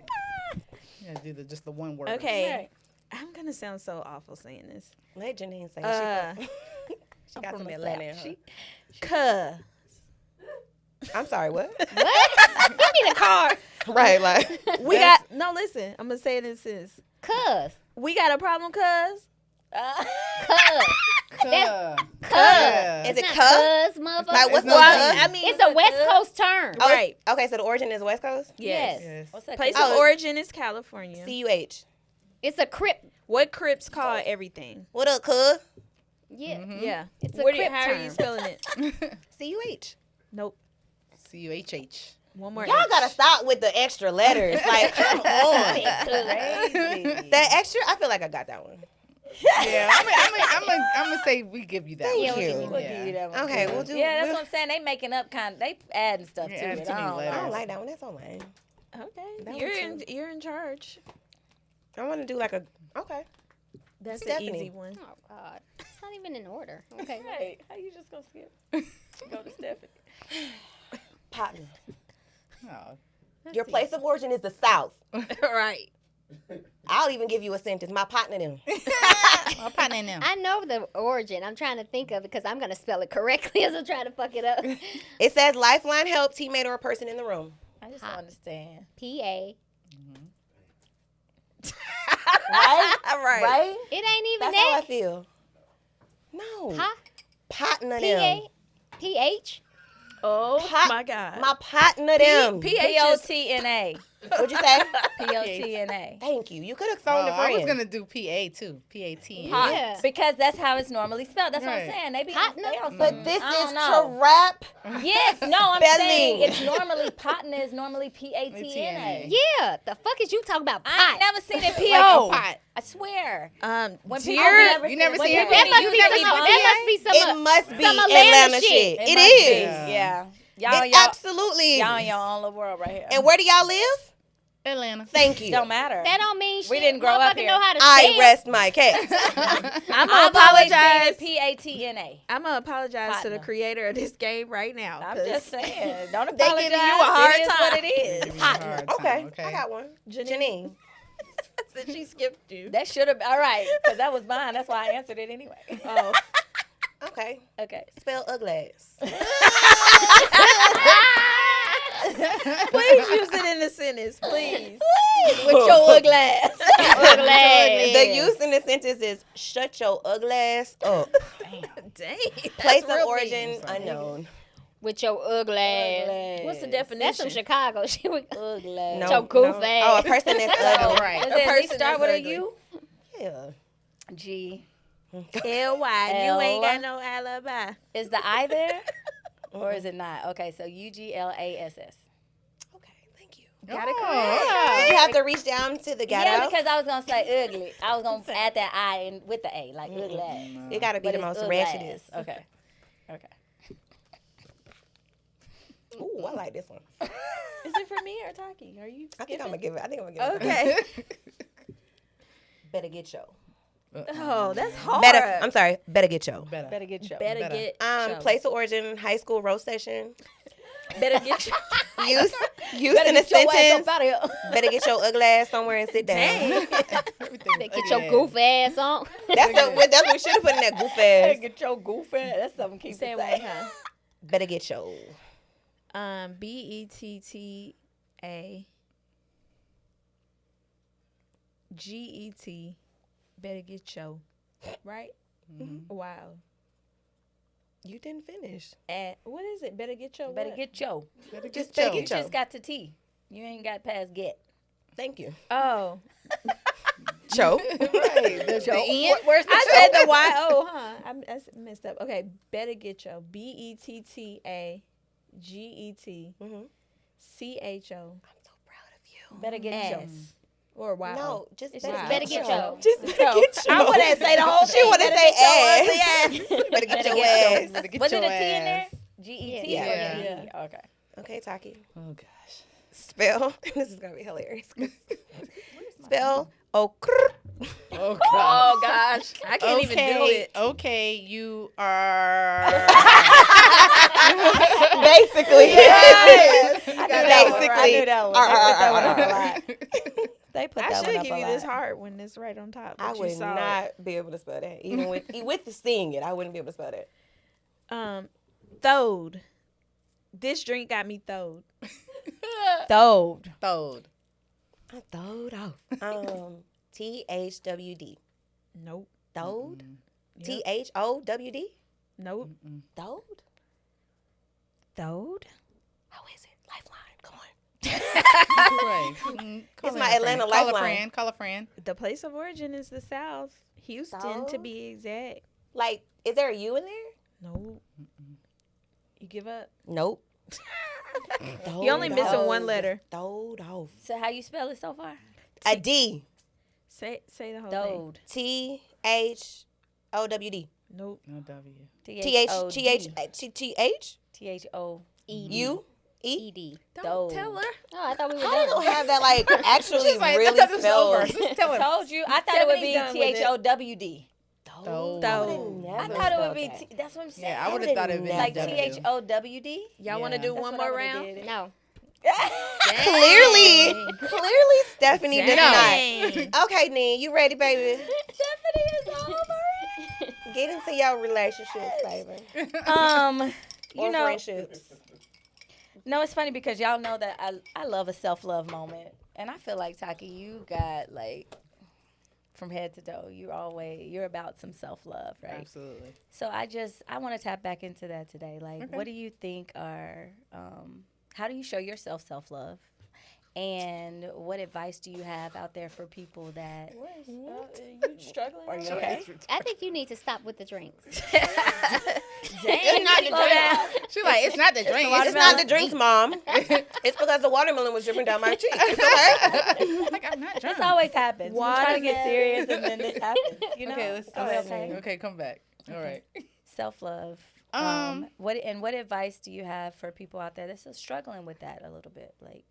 You gotta do just the one word. Okay. Right. I'm gonna sound so awful saying this. Let Janeen say she got from some the Atlanta in South. her. Cuz. I'm sorry, what? What? Give me the card. Right, like We got no. Listen, I'm gonna say this is. Cuz. We got a problem, cuz. Cuz. Yeah. is it Not cuh? cuz, motherfucker. Like what's the It's not cuh? I mean, It's a West Coast term. Oh, right. Okay, so the origin is West Coast. Yes. Yes. What's that? Place Oh, of origin is California. CUH. It's a Crip. What Crips call everything? What up, cuh? Yeah. Yeah. It's a What do you, Crip how are term. you spelling it? CUH. Nope. CUHH. One more. Y'all H. gotta stop with the extra letters. Like, come on. Crazy. That extra, I feel like I got that one. Yeah, I'm gonna say we give you that. Thank one. you. We'll give you that one. Okay, we'll do. Yeah, that's we'll- what I'm saying. They making up they adding stuff Yeah, to adding it. too many I don't letters. I don't know. like that one. That's on mine. Okay. That You're one you're in charge. I want to do like a. Okay. That's the Stephanie. easy one. Oh, God. It's not even in order. Okay. Hey, how you just gonna skip? Go to Stephanie. Partner. Oh, Your place of origin is the South. Right. I'll even give you a sentence. My partner them. my partner now. I know the origin. I'm trying to think of it because I'm going to spell it correctly as I'm trying to fuck it up. It says Lifeline help teammate or a person in the room. I just don't understand. P-A. Right? All right. Right? It ain't even That's how I that. feel. No. Huh? Partner them. P-A. P-H. Oh Pot- my God. My partner them. P-O-T-N-A. What'd you say? P-O-T-N-A. Thank you. You could have thrown the I was friend. gonna do PA too. PAT. Yeah. Because that's how it's normally spelled. That's what I'm Right. saying. They be Partner? they on But some- this I don't is know. trap. Yes, no, I'm Spelling. saying it's normally partner is normally P-A-T-N-A. Yeah. The fuck is you talking about? I ain't Pot. never seen it Like P-O. a pot. I swear. When people dear, You never when seen people- it? That must You be never some. seen That must be some. It must be some Atlanta Atlanta shit. shit. It must is. be, yeah. Y'all, It y'all, absolutely y'all in is. your own little world right here. And where do y'all live? Atlanta. Thank you. Don't matter. That don't mean shit. We didn't grow up Motherfucker here. know how to I spell. rest my case. I'm gonna I've always seen apologize. it P-A-T-N-A. I'm gonna apologize to Partner. the creator of this game right now. I'm 'cause just saying. Don't They apologize. giving you a hard It is time. what it is. Give me a hard time, Okay, I got one. Janine. Since she skipped you. That should have all right, because that was mine. That's why I answered it anyway. Oh. Okay. Okay. Spell uglass. Please use it in the sentence, please. With your ugly ass. Ugly. The use in the sentence is shut your uglass up. Dang. Place of real origin mean. unknown. With your ugly ass. What's the That's some definition? Chicago shit. With Ugly. No, your goof no. ass. Oh, a person that's ugly. Right. Does A it at least person start that's with a ugly. U? Yeah. G. L-Y. You L. ain't got no alibi. Is the I there? Or is it not? Okay, so U-G-L-A-S-S. Okay, thank you. Got it Oh, correct. Did you have to reach down to the ghetto? Yeah, because I was going to say ugly. I was going to add that I in with the A, like ugly ass. It got to be But the it's most ugly ratchetest. ass. Okay. Okay. Ooh, I like this one. Is it for me or Taki? Are you I think I'm gonna skipping? give it. I think I'm gonna give it. Okay. Better get yo. Oh, that's hard. Better. I'm sorry. Better get yo. Better. Better get your. Better Better. get show. Place of origin, high school roast session. Better get your Use Better in a get your ass sentence. up out of here. Better get your ugly ass somewhere and sit down. Everything They get your goof ass on. That's what we should have put in that goof ass. Get your goof ass. That's something keep say it saying. one more time. Better get your. B-E-T-T-A G-E-T. Better get your. Right? Wow. You didn't finish. What is it? Better get your. Better what? get your. Better Just get better yo. You get yo. just got to T. You ain't got past get. Thank you. Oh. Cho. Right. The end. Where's the I said the Y-O, huh? I messed up. Okay. Better get your. B-E-T-T-A G-E-T Mhm. C-H-O I'm so proud of you. Better get your. S. Or wow. No, just It's better, just better get your. Just better get your. I wouldn't say the whole She want to say ass. Better get your ass. Was it a T in there? G-E-T? Yeah. Or Yeah. E? Okay. Okay, Taki. Oh gosh. Spell. This is gonna be hilarious. Spell. Oh. Oh gosh. Oh gosh, I can't even do it. Okay, you are. Basically. Yes. I knew that one. They put I that one should up give a you lot. this heart when it's right on top. I but you would saw not be able to spell that. Even with the seeing it, I wouldn't be able to spell that. it. Throwed. This drink got me throwed. Throwed. Throwed. I throwed off. THWD. Nope. Throwed. Yep. THOWD. Nope. Throwed. Throwed? How is it? Lifeline. Come on. Right. Call It's in my a friend. Atlanta Call lifeline. a friend. Call a friend. The place of origin is the South. Houston, to Throwed? be exact. Like, is there a U in there? Nope. You give up? Nope. You only missing one letter. Throwed off. So how you spell it so far? A D. Say the whole thing. THOWD. Nope. No W. THTH. T-H-O. U. E. ED. Don't tell her. Oh, I thought we were How they done. gonna have that like actually She's like, really "Let's have this spelled? over." Just tell him. Told you. I thought it would Stephanie be done with it. T-H-O-W-D. Throwed. I thought it would be, that's what I'm saying. Yeah, I would have thought it would be Like W. T-H-O-W-D? Y'all want to Yeah. do That's one what I more would've round? did. No. Clearly, Stephanie does Dang. not. Okay, Nen, you ready, baby? Stephanie is over it. Get into your relationships, baby, You or know, friendships. no, it's funny because y'all know that I love a self-love moment. And I feel like, Taki, you got, like, from head to toe, you're about some self-love, right? Absolutely. So I want to tap back into that today. Like, what do you think are, how do you show yourself self-love? And what advice do you have out there for people that... You struggling? Are you okay? I think you need to stop with the drinks. It's not slow down. She's like, it's not the drink. It's not the drinks, Mom. It's because the watermelon was dripping down my cheek. It's okay. Like, I'm not drunk. This always happens. We're trying to get Watermelon. serious and then this happens. You know? Okay, let's Are we okay? Okay, come back. All right. Self-love. What advice do you have for people out there that's still struggling with that a little bit? Like,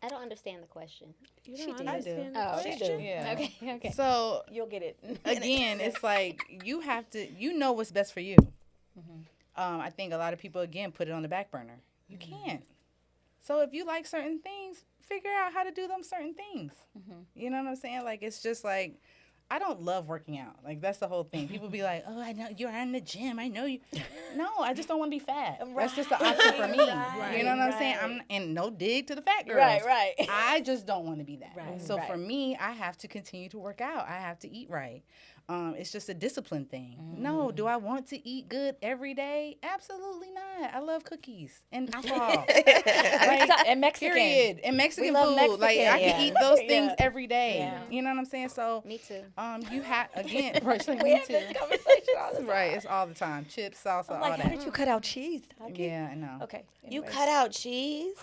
I don't understand the question. You She don't did. understand the Oh, question? Yeah. Okay. So you'll get it. again, it's like you have to, know what's best for you. I think a lot of people again put it on the back burner. You can't. So if you like certain things, figure out how to do them certain things. You know what I'm saying? Like it's just like I don't love working out. Like that's the whole thing. People be like, "Oh, I know you're in the gym. I know you." No, I just don't want to be fat. That's just the option for me. You know what I'm saying? And no dig to the fat girls. Right. I just don't want to be that. Right, So right. for me, I have to continue to work out. I have to eat right. It's just a discipline thing. No, do I want to eat good every day? Absolutely not. I love cookies and alcohol. And Mexican. Period. And Mexican love food. Mexican, Like I yeah. can eat those things Yeah. every day. Yeah. You know what I'm saying? So Me too. you have again, right? So We me have too. this conversation all the time. Right, it's all the time. Chips, salsa, I'm all like, how that. did you cut out cheese, Taki? Yeah, I know. Okay. You anyways. cut out cheese?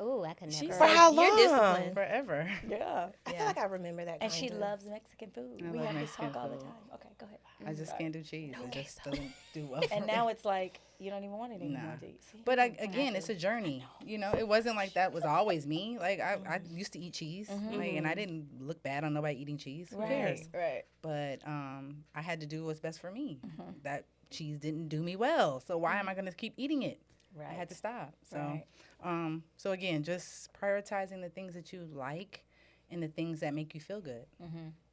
Oh, I could never. For how You're long? disciplined. Forever. Yeah. I feel like I remember that. And she kinda. loves Mexican food. I We love have this Mexican talk all the food. time. Okay, go ahead. I just can't do cheese. It just doesn't do well for And me. now it's like you don't even want it anymore, Nah. do you? See? But again, it's a journey. You know, it wasn't like that was always me. Like I used to eat cheese, like, and I didn't look bad on nobody eating cheese. Who cares? Right. But I had to do what's best for me. That cheese didn't do me well, so why am I going to keep eating it? Right. I had to stop. So, Right. so again, just prioritizing the things that you like and the things that make you feel good.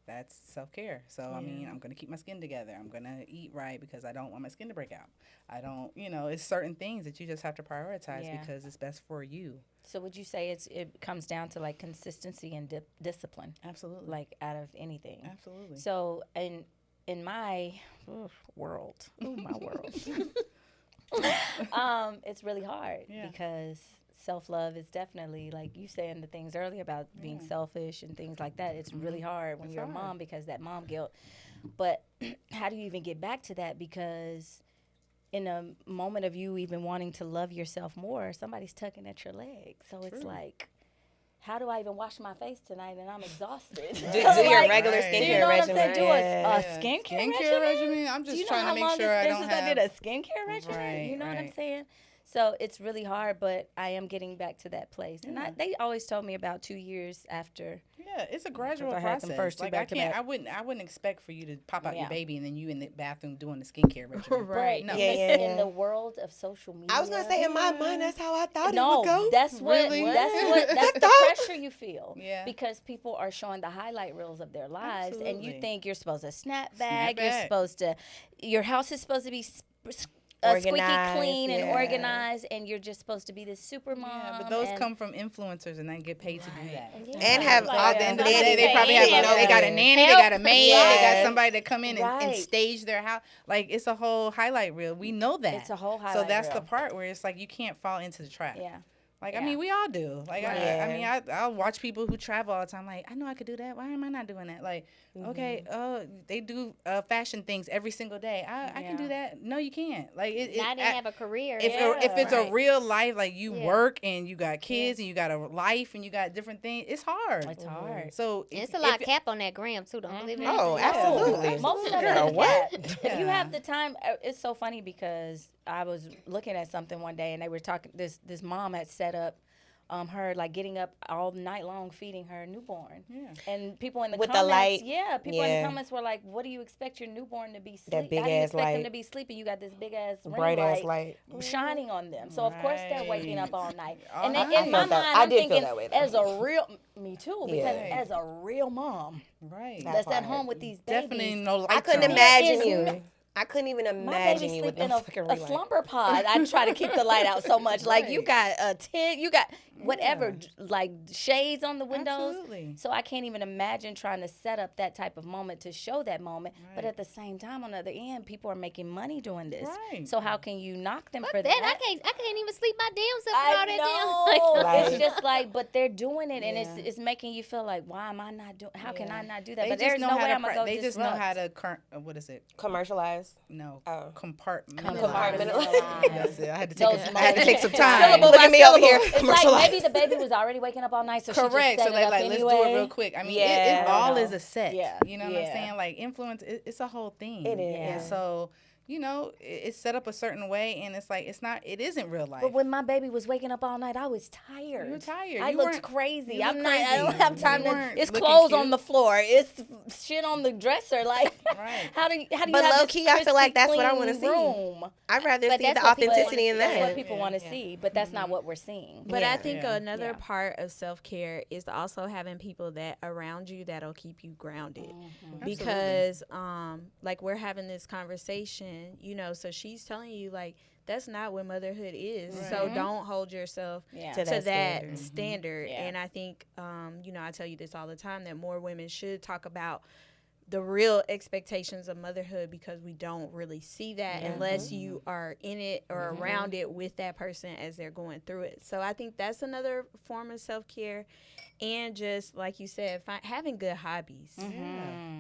That's self-care. So, I mean, I'm going to keep my skin together. I'm going to eat right because I don't want my skin to break out. I don't, it's certain things that you just have to prioritize because it's best for you. So would you say it comes down to like consistency and discipline, Absolutely. like out of anything? Absolutely. So in my world, my world, it's really hard because self-love is definitely, like you saying the things earlier about being selfish and things like that. It's really hard when you're a mom because that mom guilt. But how do you even get back to that? Because in a moment of you even wanting to love yourself more, somebody's tugging at your leg. So it's like, how do I even wash my face tonight? And I'm exhausted. Do your regular Right. Do you skincare know what I'm regimen. saying? Do a Yeah. skincare regimen? I'm Do just you know trying how to make long sure I it's been don't since have. I did a skincare regimen? Right, You know what I'm right. saying? So it's really hard, but I am getting back to that place. And they always told me about 2 years after. Yeah, it's a gradual I had them process. first two Like back to back. I wouldn't expect for you to pop out your Yeah. baby and then you in the bathroom doing the skincare regimen. Right. No. In the world of social media. I was gonna say in my mind that's how I thought it No, would go. that's what Really? that's the pressure you feel. Yeah. Because people are showing the highlight reels of their lives, and you Absolutely. think you're supposed to snap back. You're back. supposed to. Your house is supposed to be squeaky Organized, clean and yeah. organized, and you're just supposed to be this super mom. Yeah, but those and come from influencers and they get paid to do that. And have Like, all At the end of the nannies day, they and probably have, nannies. they got a nanny, they got a maid, they Yes. got somebody to come in and Right. stage their house. Like, it's a whole highlight reel. We know that. It's a whole So highlight that's reel. the part where it's like you can't fall into the trap. Yeah. Like, Yeah. I mean, we all do. Like, Right. I mean, I'll watch people who travel all the time. Like, I know I could do that. Why am I not doing that? Like, okay, they do fashion things every single day. I can do that. No, you can't. Like, Now they have a career. if it's a real life, like you Yeah. work and you got kids and you got a life and you got different things, it's hard. It's hard. So It's a lot of cap on that gram too. Don't believe it. Oh, absolutely. Most of it Girl, is what? that. If you have the time, it's so funny because I was looking at something one day and they were talking. This mom had set up her like getting up all night long feeding her newborn. Yeah. And people in the With the comments, light. people in the comments were like, "What do you expect your newborn to be sleeping? That big How do you ass expect them light. to be sleeping? You got this big ass ring Bright ass light light. shining on them. So of course they're waking up all night. And I then in my felt that. mind, I I'm did feel thinking that way, though. as a real me too because Yeah. as a real mom Right. that's part. at home with these babies. Definitely no lights I couldn't on. imagine It is you. I couldn't even My imagine baby you with sleep in no fucking a ring light. slumber pod. I try to keep the light out so much. Like you Right. got a tent, you got whatever, like shades on the windows. Absolutely. So I can't even imagine trying to set up that type of moment to show that moment. But at the same time, on the other end, people are making money doing this. Right. So how can you knock them Fuck for that. that? I can't even sleep my damn self I with all that know. damn. Like- It's just like, but they're doing it, and Yeah. it's making you feel like, why am I not doing? How can I not do that? They But just there's know no how way to I'm gonna go they just know disrupt. how to what is it? Commercialized. No. Oh. Compartmentalize. Compartmentalize. That's it. I had to Those take some moments. time. Syllable Look at me over here. It's like maybe the baby was already waking up all night, so she Correct. just So set it up let's anyway. do it real quick. I mean, Yeah. it all is a set. Yeah. You know what I'm saying? Like influence, it's a whole thing. It is. And so, you know, it's set up a certain way, and it's like it isn't real life. But when my baby was waking up all night, I was tired. You were tired. I You looked weren't- crazy. you I'm looked not. I don't crazy. have time You to. weren't It's looking clothes cute. on the floor. It's shit on the dresser. Like, Right. how do you But have low this key, I feel like crispy, that's what I clean wanna see. room? I'd rather But see the that's what people authenticity in That's what that. people want to see, but that's not what we're seeing. But Yeah. I think Yeah. another Yeah. part of self care is also having people that around you that'll keep you grounded. Because like we're having this conversation, you know, so she's telling you like that's not what motherhood is. So don't hold yourself Yeah. to that that standard. standard. Yeah. And I think you know, I tell you this all the time that more women should talk about the real expectations of motherhood because we don't really see that unless you are in it or around it with that person as they're going through it. So I think that's another form of self-care. And just like you said, having good hobbies,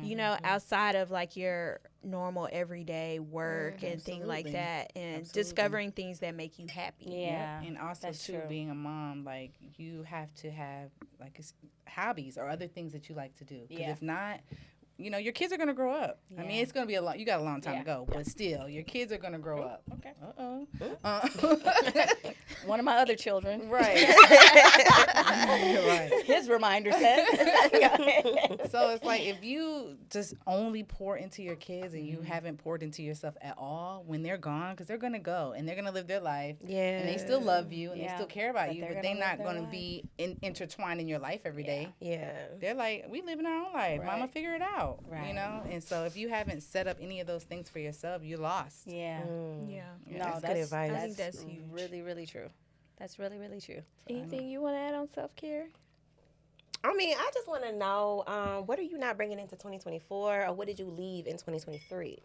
you know, outside of like your normal everyday work and things like Absolutely. that, and Absolutely. discovering things that make you happy. Yeah. And also that's too, true. being a mom, like you have to have like hobbies or other things that you like to do. Because Yeah. if not, you know, your kids are gonna grow up. I mean, Yeah. it's gonna be a lot. You got a long time Yeah. to go, but still, your kids are gonna grow up. Okay. One of my other children. Right. Right. His reminder set. So it's like if you just only pour into your kids and you haven't poured into yourself at all when they're gone, because they're gonna go and they're gonna live their life. Yeah. And they still love you and they Yeah. still care about But you, they're but gonna they're not live their gonna life. be intertwined in your life every day. Yeah. They're like, we live in our own life. Mama, Right. figure it out. You Right. know? And so if you haven't set up any of those things for yourself, you're lost. Yeah. Yeah. No, That's good advice. I think that's huge. really, really true. That's really, really true. Anything you want to add on self care? I mean, I just want to know, what are you not bringing into 2024, or what did you leave in 2023?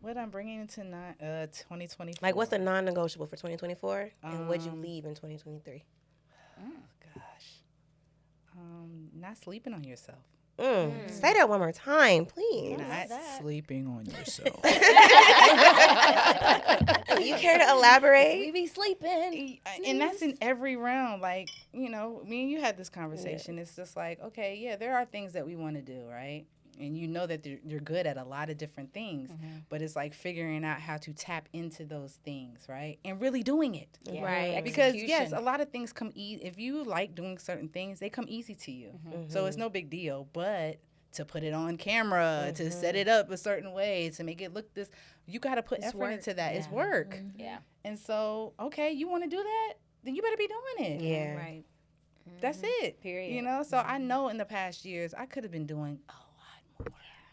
What I'm bringing into 2024. Like, what's a non-negotiable for 2024, and what'd you leave in 2023? Gosh. Not sleeping on yourself. Say that one more time, please. Not sleeping on yourself. You care to elaborate? We be sleeping. And that's in every round. Like, you know, me and you had this conversation. Yeah. It's just like, okay, yeah, there are things that we want to do, right? And you know that you're good at a lot of different things, but it's like figuring out how to tap into those things, right? And really doing it. Yeah. Right. Because, yes, a lot of things come easy. If you like doing certain things, they come easy to you. So it's no big deal. But to put it on camera, to set it up a certain way, to make it look this, you got to put effort into that. Yeah. It's work. Yeah. And so, okay, you want to do that? Then you better be doing it. Yeah. Right. That's it. Period. You know? So I know in the past years, I could have been doing a lot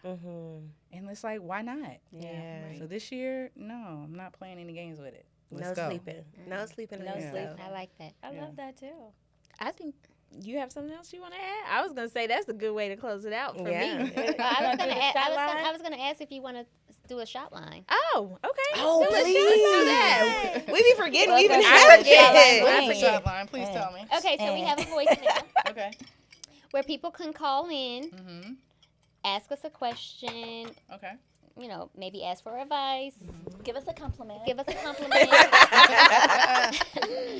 more. And it's like, why not? Yeah. Right. So this year, no, I'm not playing any games with it. Let's No go. sleeping. No sleeping. No sleeping. I like that. I love that too. I think you have something else you want to add? I was going to say that's a good way to close it out for me. I was gonna ask if you want to do a shot line. Oh, okay. Oh, So let's please. do that. We be forgetting we even that's have a shot line. it. What's the shot line? Please tell me. Okay, so we have a voicemail Okay. where people can call in, ask us a question, Okay. you know, maybe ask for advice, Give us a compliment. give us a compliment,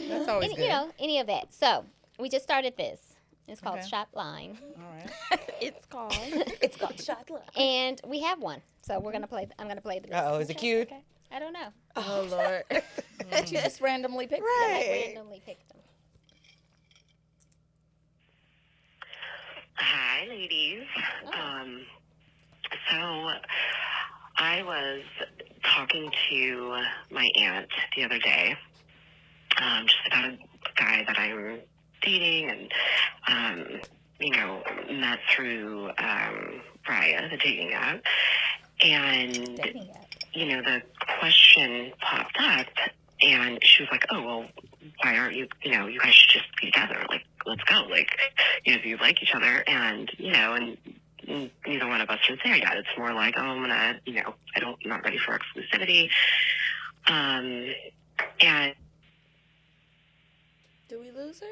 That's always good. you know, any of that. So we just started this. It's called Okay. Shot Line, All right. It's called. It's called shot line. and we have one. So we're gonna play. I'm gonna play the. Uh-oh, is it cute? Okay. I don't know. Oh, Lord. That you just randomly picked. Right. Randomly pick them. Hi, ladies. So I was talking to my aunt the other day, just about a guy that I'm dating and, you know, met through Raya, the dating app. And, you know, the question popped up and she was like, oh, well, why aren't you, you know, you guys should just be together. Like, let's go. Like, you know, if you like each other and, you know, and neither one of us is there yet. It's more like, oh, I'm gonna, you know, I'm not ready for exclusivity. And Do we lose her?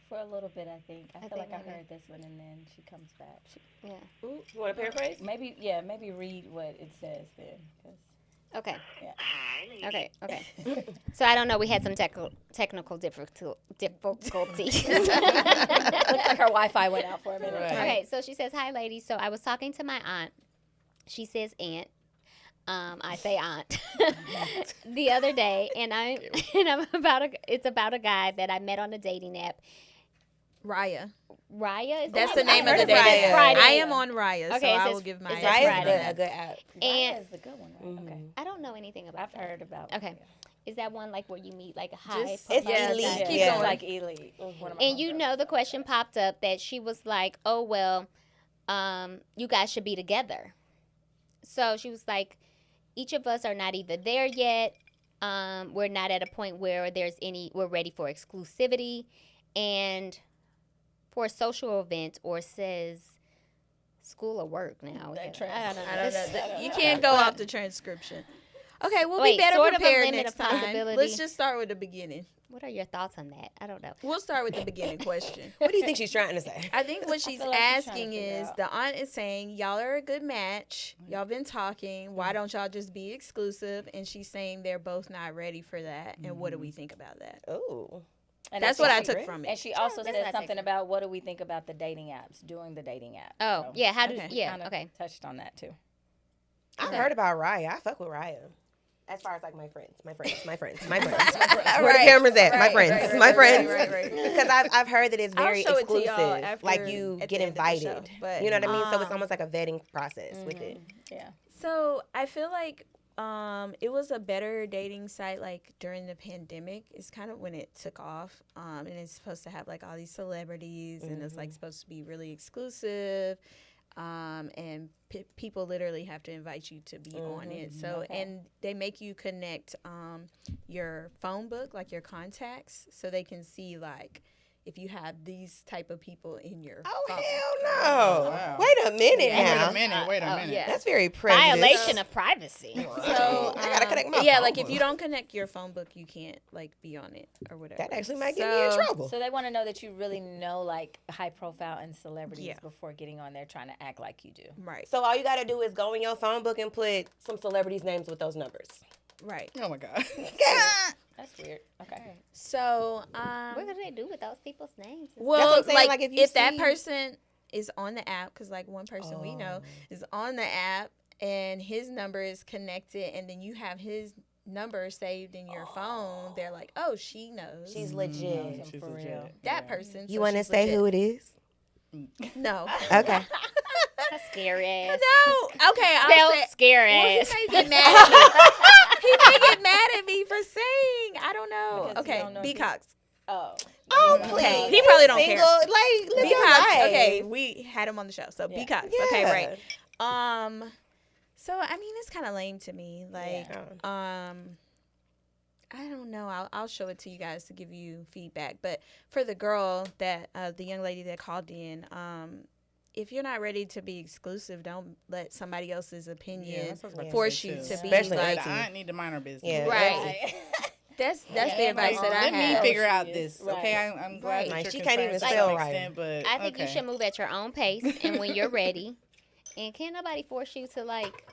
For a little bit, I think. I feel think like I maybe. heard this one and then she comes back. Yeah. You want to paraphrase? Maybe read what it says then. 'Cause Okay. hi, ladies. Okay. So I don't know. We had some technical difficulties. looks like her Wi-Fi went out for a minute. Right. Okay, so she says, hi, ladies. So I was talking to my aunt. She says aunt. I say aunt. The other day, and it's about a guy that I met on a dating app. Raya. Raya is That's that the name of heard the of dating Raya. app. Friday. I am on Raya, so Okay, it I says- will give my it says opinion Raya's on Friday. a that. good app. And That is the good one, right? Okay. I don't know anything about I've that. heard about Okay. Is that one like where you meet like a high? Just- It's Yeah, elite. that's- Keep Yeah. going. Like elite. One of my And you homegirls. know, the question popped up that she was like, oh, well, you guys should be together. So she was like, each of us are not either there yet. We're not at a point where we're ready for exclusivity. And for a social event or says school or work now. That I don't trans- know. I don't know. You can't go off the transcription. Okay, we'll Wait, be better sort of a prepared limit next of time. possibility. Let's just start with the beginning. What are your thoughts on that? I don't know. We'll start with the beginning question. What do you think she's trying to say? I think what she's feel like she's trying to asking figure is out. the aunt is saying y'all are a good match. Y'all been talking. Why don't y'all just be exclusive? And she's saying they're both not ready for that. And what do we think about that? Oh. And That's then what I she- took from And it. she also That's said what I something take. about what do we think about the dating apps, doing the dating app. Oh, So yeah. How do? Okay. Yeah. kinda Okay. touched on that too. I've heard about Raya. I fuck with Raya. As far as like my friends. Where the Right. cameras at? My Right, friends. right, My right, friends. right. Because I've heard that it's I'll very show it to y'all exclusive. after- Like you at get the end of the show, invited. but, You know what I mean? So it's um, almost like a vetting process with it. Yeah. So I feel like it was a better dating site like during the pandemic. It's kind of when it took off, and it's supposed to have like all these celebrities, and it's like supposed to be really exclusive, and people literally have to invite you to be on it. So and they make you connect your phone book, like your contacts, so they can see like if you have these type of people in your Oh, phone. hell no. Wow. Wait a minute now. Wait a minute. yeah. That's very prejudiced. Violation of privacy. So I gotta connect my yeah, phone like if book. you don't connect your phone book, you can't like be on it or whatever. That actually might get me in trouble. So they want to know that you really know like high profile and celebrities Yeah. before getting on there trying to act like you do. Right. So all you gotta do is go in your phone book and put some celebrities' names with those numbers. Right. Oh my God. That's weird. Okay. So What do they do with those people's names? well, what I'm saying, like, like, if you that see- person is on the app, because like one person we know is on the app and his number is connected, and then you have his number saved in your phone, they're like, oh, she knows She's legit. She's For legit. real. that person. You so want to she's say legit. who it is? No. Okay. That's scary ass. No. Okay. I'll Spelled say. scary Well, he ass. may get mad at me. He may get mad at me for saying. I don't know. Because you Okay. don't know B if he- Cox. Oh. Oh, Okay. please. He probably don't care. Single, like, live B your Cox. life. Okay. We had him on the show. So B Yeah. Cox. Yeah. Okay. Right. So I mean, it's kind of lame to me. Like, Yeah. I don't know. I'll show it to you guys to give you feedback. But for the girl that the young lady that called in, if you're not ready to be exclusive, don't let somebody else's opinion that's what I was about to force say, you too. to be Especially like. The aunt need to mind her business. Yeah. Right. That's the advice that I Let have. me figure out this. Right. Okay, I'm glad Right. that Like, you're she can't even concerned to spell some right. extent, but I think you okay. should move at your own pace, and when you're ready, and can't nobody force you to like,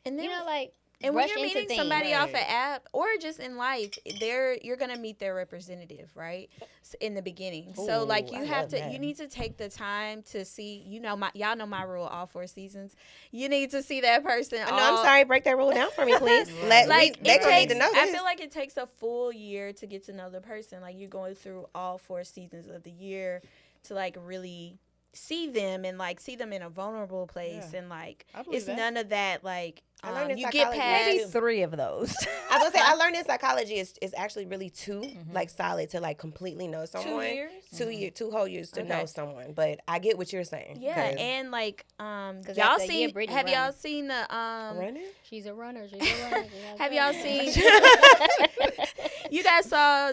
And then, you know, like and when rush you're into meeting things. somebody off an Right. app or just in life, you're gonna meet their representative, right? In the beginning. So like Ooh, you I have love to, that. you need to take the time to see. Y'all know my rule. All 4 seasons, you need to see that person. No, I'm sorry. Break that rule down for me, please. They Like gonna it need takes, to know I this. feel like it takes a full year to get to know the person. Like you're going through all 4 seasons of the year to like really see them and like see them in a vulnerable place, and like I believe it's that. none of that like I learned in you get psychology past. Maybe 3 of those. I was gonna say I learned in psychology is actually really 2 like solid to like completely know someone. 2 years? 2 whole years to know someone. But I get what you're saying. Yeah, 'cause and like y'all after a year, seen Brittany have y'all running. seen the running. She's a runner. She's a runner. have y'all seen you guys saw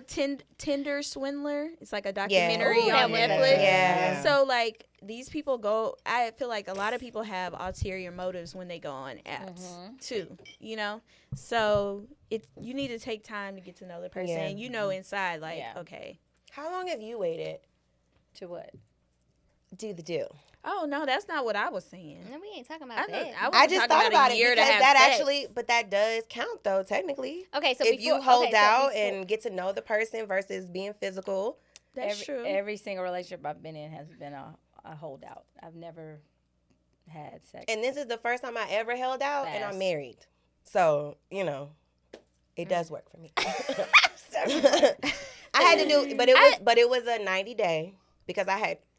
Tinder Swindler? It's like a documentary Ooh, that on was Netflix. good. Yeah. So like these people go, I feel like a lot of people have ulterior motives when they go on apps too, you know? So you need to take time to get to know the person, Yeah. and you know inside like, Yeah. okay. How long have you waited? To what? Do the do. Oh no, that's not what I was saying. No, we ain't talking about I, know, that. I, I wasn't just talking thought about a it year to because have that sex. actually, but that does count though technically. Okay, so If before, you hold okay, so out before- and get to know the person versus being physical. That's true. Every single relationship I've been in has been a holdout. I've never had sex. And this is the first time I ever held out, and I'm Fast. married. So, you know, it does work for me. I had to do, but it was a 90-day because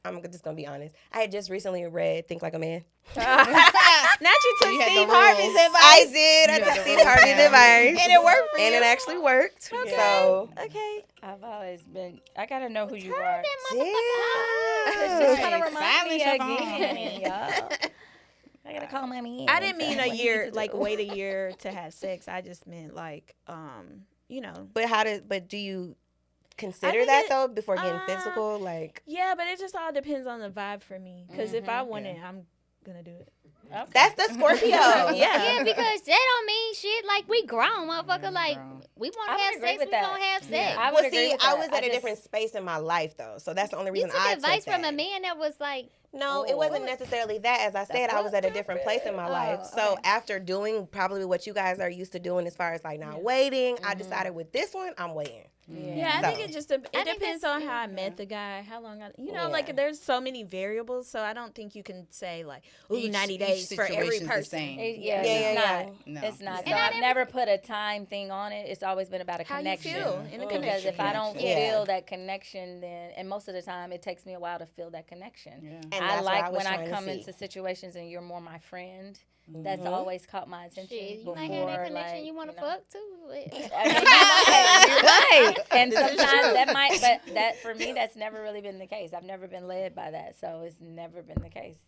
I'm just gonna be honest. I had just recently read Think Like a Man. Not you took you had the Steve rules. Harvey's advice. I did. I You took had the Steve rules Harvey's down. advice, And it worked for and you. it actually worked. So, Okay. I've always been. I gotta know who you are. damn. Just kind of remind Silence me your again, y'all. I gotta call mommy in. I didn't mean What a you need year, to like do. wait a year to have sex. I just meant like, you know. But do you consider think that it- though before getting physical? Like, Yeah, but it just all depends on the vibe for me. Because if I want it, I'm gonna do it. Okay. that's the Scorpio. Yeah, because that don't mean shit. Like we grown, motherfucker. Like grown. we want I to would have agree sex. with We that. gonna have sex. Yeah, I would Well, agree see, with I that. was I at a just- different space in my life though, so that's the only You reason took I advice took from that. a man that was like, No, it wasn't necessarily that. As I said, I was at a different place in my life. So okay. after doing probably what you guys are used to doing as far as like not waiting, I decided with this one, I'm waiting. Yeah, I think So- it just think depends that's- on how I met the guy, how long Yeah. like there's so many variables, so I don't think you can say like, ooh, Each- 90 each days for every situation's the person. same. Yeah, Yeah, it's yeah, not. No. It's not. And So I I've never put a time thing on it. It's always been about a How you connection. feel in a Because connection. if I don't Yeah. feel that connection, then and most of the time it takes me a while to feel that connection. Yeah. And I that's what like I was when I trying to come see. into situations and you're more my friend. That's Mm-hmm. always caught my attention. shit, you before, might have that connection. like, You want to know. fuck too. I mean, you're right. And sometimes that might, but that for me, that's never really been the case. I've never been led by that, so it's never been the case.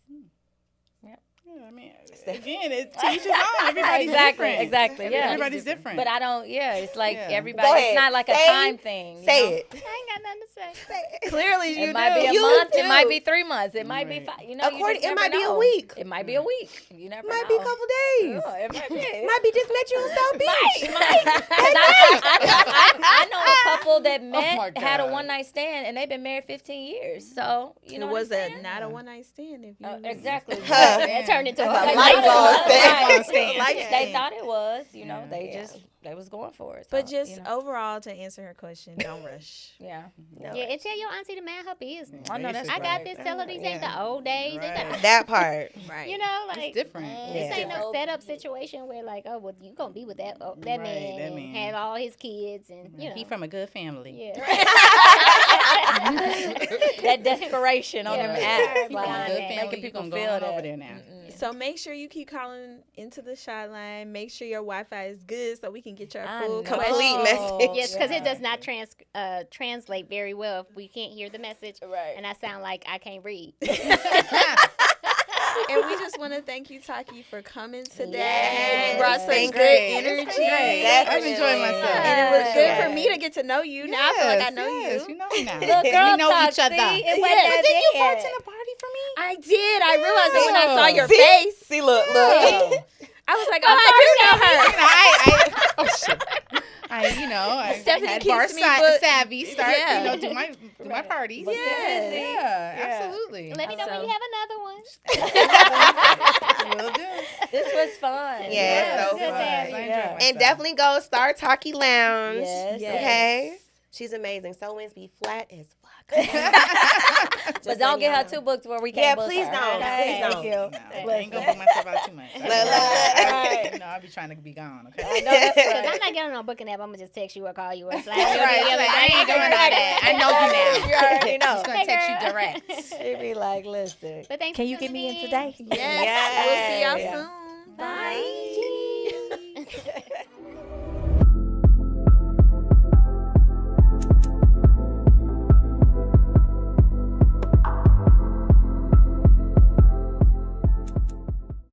Yeah, I mean, again, it teaches on. Everybody's different. Exactly. Yeah. Everybody's different. But I don't. Yeah, it's like Yeah. everybody. Go It's ahead. not like a Say- time thing. you Say know? it. I ain't got nothing to say. Clearly, you It might be a You month. It do. might be 3 months. It might be Right. 5. You know, According- you it just might never be a know. week. It might be a week. You never Might know. be a couple days. Oh, it might be. Might be just met you on South Beach. 'Cause I know a couple that met, my had a God. one night stand, and they've been married 15 years. So you know, it was what I'm saying? not a one night stand. If you Exactly. That turned into That's a a light bulb Right. stand. They thought it was. You know, Yeah. they was going for it. But so, just you know. overall, to answer her question, don't rush. Yeah. No. Yeah, and tell your auntie to mind her business. I know that's I got right. this. Tell her these ain't the old days. They Right. got- That part. Right. You know, like It's different. This Yeah. ain't no setup situation where like, oh, well, you gonna be with that Right, man that and man. have all his kids and you know. He from a good family. Yeah. That desperation on them Yeah. apps, From a like good Good making family, you people gonna feel go on that. over there now. So make sure you keep calling into the ShotLine. Make sure your Wi-Fi is good so we can get your I full know. Complete message. Yes, because it does not translate very well if we can't hear the message, Right. and I sound like I can't read. And we just want to thank you, Taki, for coming today. Yes. You brought such Thank good you. energy. I've enjoyed myself. And it was good Yes. for me to get to know you. Now I feel like I know yes, you. You know me now. Look, we girl know talk, each other. see? It wasn't Yes. that Did you bad. bartend a party for me? I did. I realized it when I saw your See? face. See, look. I was like, oh, I do know her. Oh shit. I Stephanie had keeps bar me booked. savvy start, Yeah. do my parties. Yes. Yeah, absolutely. Let me know when So- you have another one. Will do. This was fun. Yeah, so good fun. to have you. I enjoyed Yeah. myself. And definitely go start Taki Lounge. Yes. Okay. She's amazing. So wins be flat as fuck. But don't get her too booked where we can't Yeah, book please her. don't. Okay? Please Thank don't. you. No, I ain't gonna book myself out too much. I'll be trying to be gone. Okay. I know that's Because right. I'm not getting on a booking app. I'm going to just text you or call you or slide Right, you. I ain't doing all that. I know you now. You already know. I'm just gonna text you direct. She be like, listen, But thanks can for you get me in tuning today? Yes. Yes. We'll